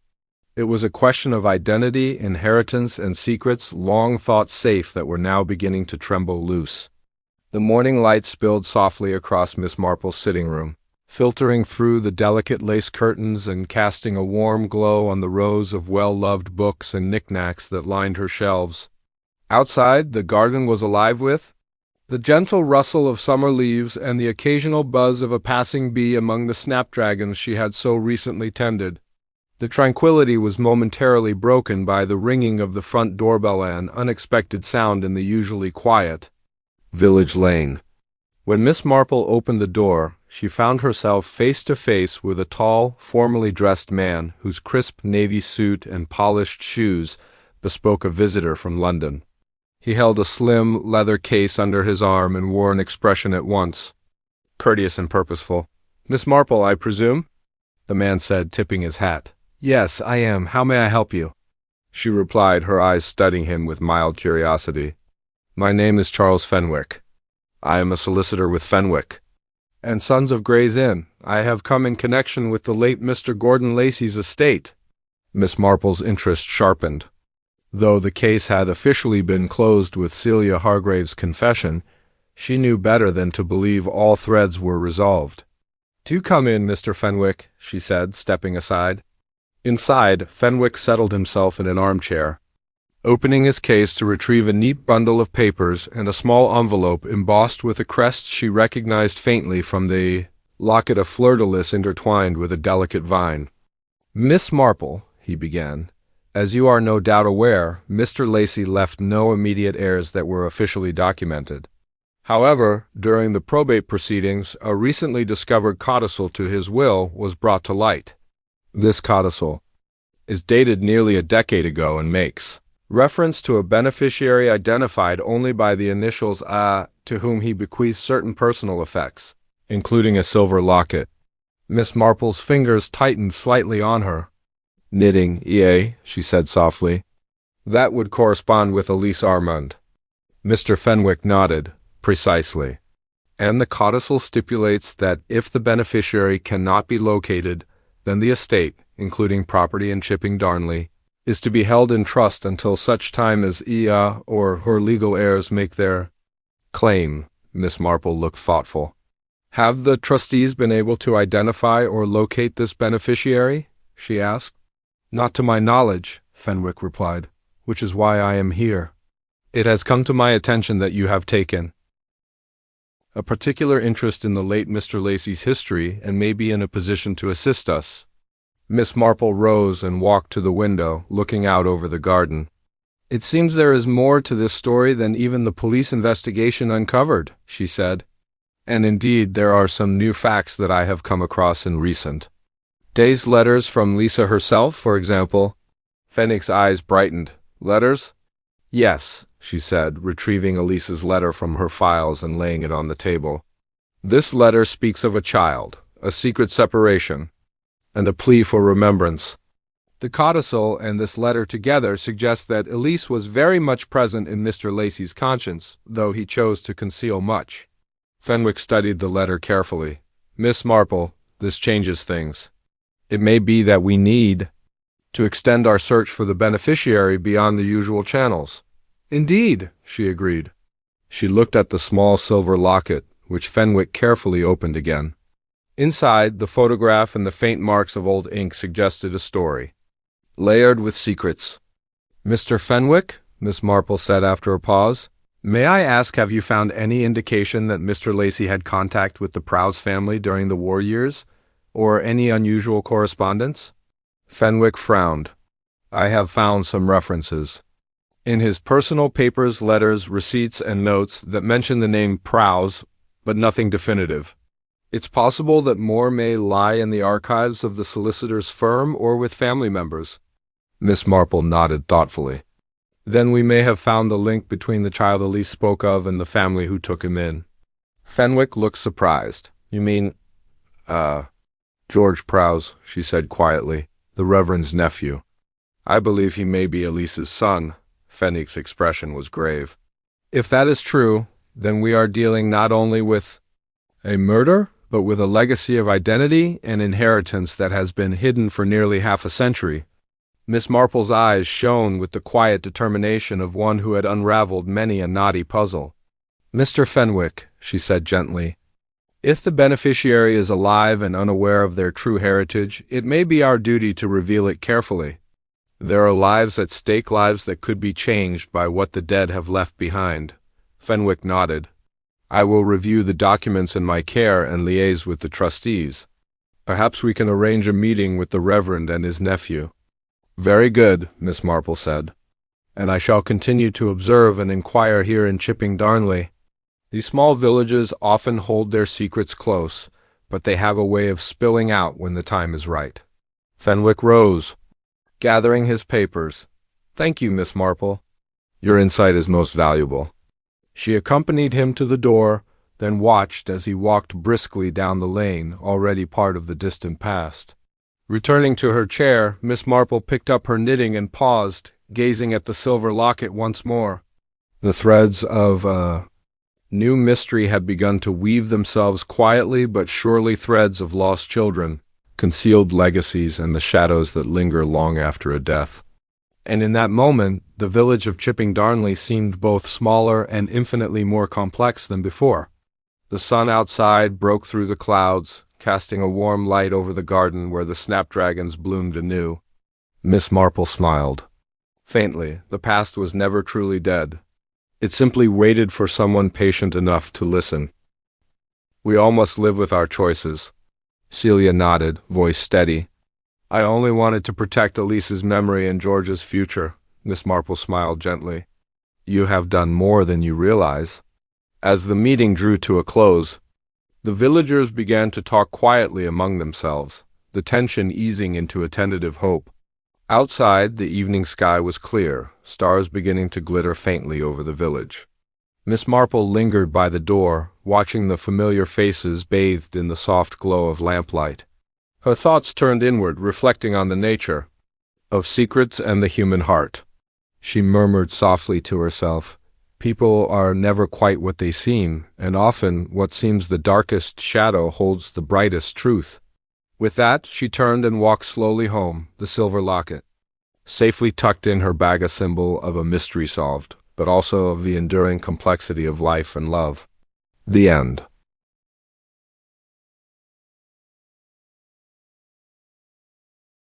It was a question of identity, inheritance, and secrets long thought safe that were now beginning to tremble loose. The morning light spilled softly across Miss Marple's sitting room, filtering through the delicate lace curtains and casting a warm glow on the rows of well-loved books and knickknacks that lined her shelves. Outside, the garden was alive with the gentle rustle of summer leaves and the occasional buzz of a passing bee among the snapdragons she had so recently tended. The tranquility was momentarily broken by the ringing of the front doorbell, an unexpected sound in the usually quiet village lane. When Miss Marple opened the door, she found herself face to face with a tall, formally dressed man whose crisp navy suit and polished shoes bespoke a visitor from London. He held a slim leather case under his arm and wore an expression at once courteous and purposeful. Miss Marple, I presume? The man said, tipping his hat. Yes, I am. How may I help you? She replied, her eyes studying him with mild curiosity. My name is Charles Fenwick. I am a solicitor with Fenwick and Sons of Gray's Inn. I have come in connection with the late Mr. Gordon Lacey's estate. Miss Marple's interest sharpened. Though the case had officially been closed with Celia Hargrave's confession, she knew better than to believe all threads were resolved. Do come in, Mr. Fenwick, she said, stepping aside. Inside, Fenwick settled himself in an armchair, opening his case to retrieve a neat bundle of papers and a small envelope embossed with a crest she recognized faintly from the locket of fleur-de-lis intertwined with a delicate vine. Miss Marple, he began, as you are no doubt aware, Mr. Lacey left no immediate heirs that were officially documented. However, during the probate proceedings, a recently discovered codicil to his will was brought to light. This codicil is dated nearly a decade ago and makes reference to a beneficiary identified only by the initials A, to whom he bequeaths certain personal effects, including a silver locket. Miss Marple's fingers tightened slightly on her. Knitting, she said softly. That would correspond with Elise Armand. Mr. Fenwick nodded. Precisely. And the codicil stipulates that if the beneficiary cannot be located, then the estate, including property in Chipping Darnley, is to be held in trust until such time as Ia or her legal heirs make their claim. Miss Marple looked thoughtful. Have the trustees been able to identify or locate this beneficiary? She asked. Not to my knowledge, Fenwick replied, which is why I am here. It has come to my attention that you have taken a particular interest in the late Mr. Lacey's history and may be in a position to assist us." Miss Marple rose and walked to the window, looking out over the garden. "It seems there is more to this story than even the police investigation uncovered," she said. "And indeed, there are some new facts that I have come across in recent days. Letters from Lisa herself, for example." Fenwick's eyes brightened. "Letters?" "Yes," she said, retrieving Elise's letter from her files and laying it on the table. "This letter speaks of a child, a secret separation, and a plea for remembrance. The codicil and this letter together suggest that Elise was very much present in Mr. Lacey's conscience, though he chose to conceal much." Fenwick studied the letter carefully. "Miss Marple, this changes things. It may be that we need to extend our search for the beneficiary beyond the usual channels." "Indeed," she agreed. She looked at the small silver locket, which Fenwick carefully opened again. Inside, the photograph and the faint marks of old ink suggested a story, layered with secrets. "Mr. Fenwick," Miss Marple said after a pause, "may I ask, have you found any indication that Mr. Lacey had contact with the Prowse family during the war years, or any unusual correspondence?" Fenwick frowned. "I have found some references in his personal papers, letters, receipts, and notes that mention the name Prowse, but nothing definitive. It's possible that more may lie in the archives of the solicitor's firm or with family members." Miss Marple nodded thoughtfully. "Then we may have found the link between the child Elise spoke of and the family who took him in." Fenwick looked surprised. "You mean, George Prowse," she said quietly, "the Reverend's nephew. I believe he may be Elise's son." Fenwick's expression was grave. "If that is true, then we are dealing not only with a murder, but with a legacy of identity and inheritance that has been hidden for nearly half a century." Miss Marple's eyes shone with the quiet determination of one who had unraveled many a knotty puzzle. "Mr. Fenwick," she said gently, "if the beneficiary is alive and unaware of their true heritage, it may be our duty to reveal it carefully. There are lives at stake, lives that could be changed by what the dead have left behind." Fenwick nodded. "I will review the documents in my care and liaise with the trustees. Perhaps we can arrange a meeting with the Reverend and his nephew." "Very good," Miss Marple said. "And I shall continue to observe and inquire here in Chipping Darnley. These small villages often hold their secrets close, but they have a way of spilling out when the time is right." Fenwick rose, gathering his papers. "Thank you, Miss Marple. Your insight is most valuable." She accompanied him to the door, then watched as he walked briskly down the lane, already part of the distant past. Returning to her chair, Miss Marple picked up her knitting and paused, gazing at the silver locket once more. The threads of a new mystery had begun to weave themselves quietly but surely, threads of lost children, concealed legacies, and the shadows that linger long after a death. And in that moment, the village of Chipping Darnley seemed both smaller and infinitely more complex than before. The sun outside broke through the clouds, casting a warm light over the garden where the snapdragons bloomed anew. Miss Marple smiled. Faintly, the past was never truly dead. It simply waited for someone patient enough to listen. "We all must live with our choices." Celia nodded, voice steady. "I only wanted to protect Elise's memory and George's future." Miss Marple smiled gently. "You have done more than you realize." As the meeting drew to a close, the villagers began to talk quietly among themselves, the tension easing into a tentative hope. Outside, the evening sky was clear, stars beginning to glitter faintly over the village. Miss Marple lingered by the door, watching the familiar faces bathed in the soft glow of lamplight. Her thoughts turned inward, reflecting on the nature of secrets and the human heart. She murmured softly to herself, "People are never quite what they seem, and often what seems the darkest shadow holds the brightest truth." With that, she turned and walked slowly home, the silver locket safely tucked in her bag, a symbol of a mystery solved, but also of the enduring complexity of life and love. The end.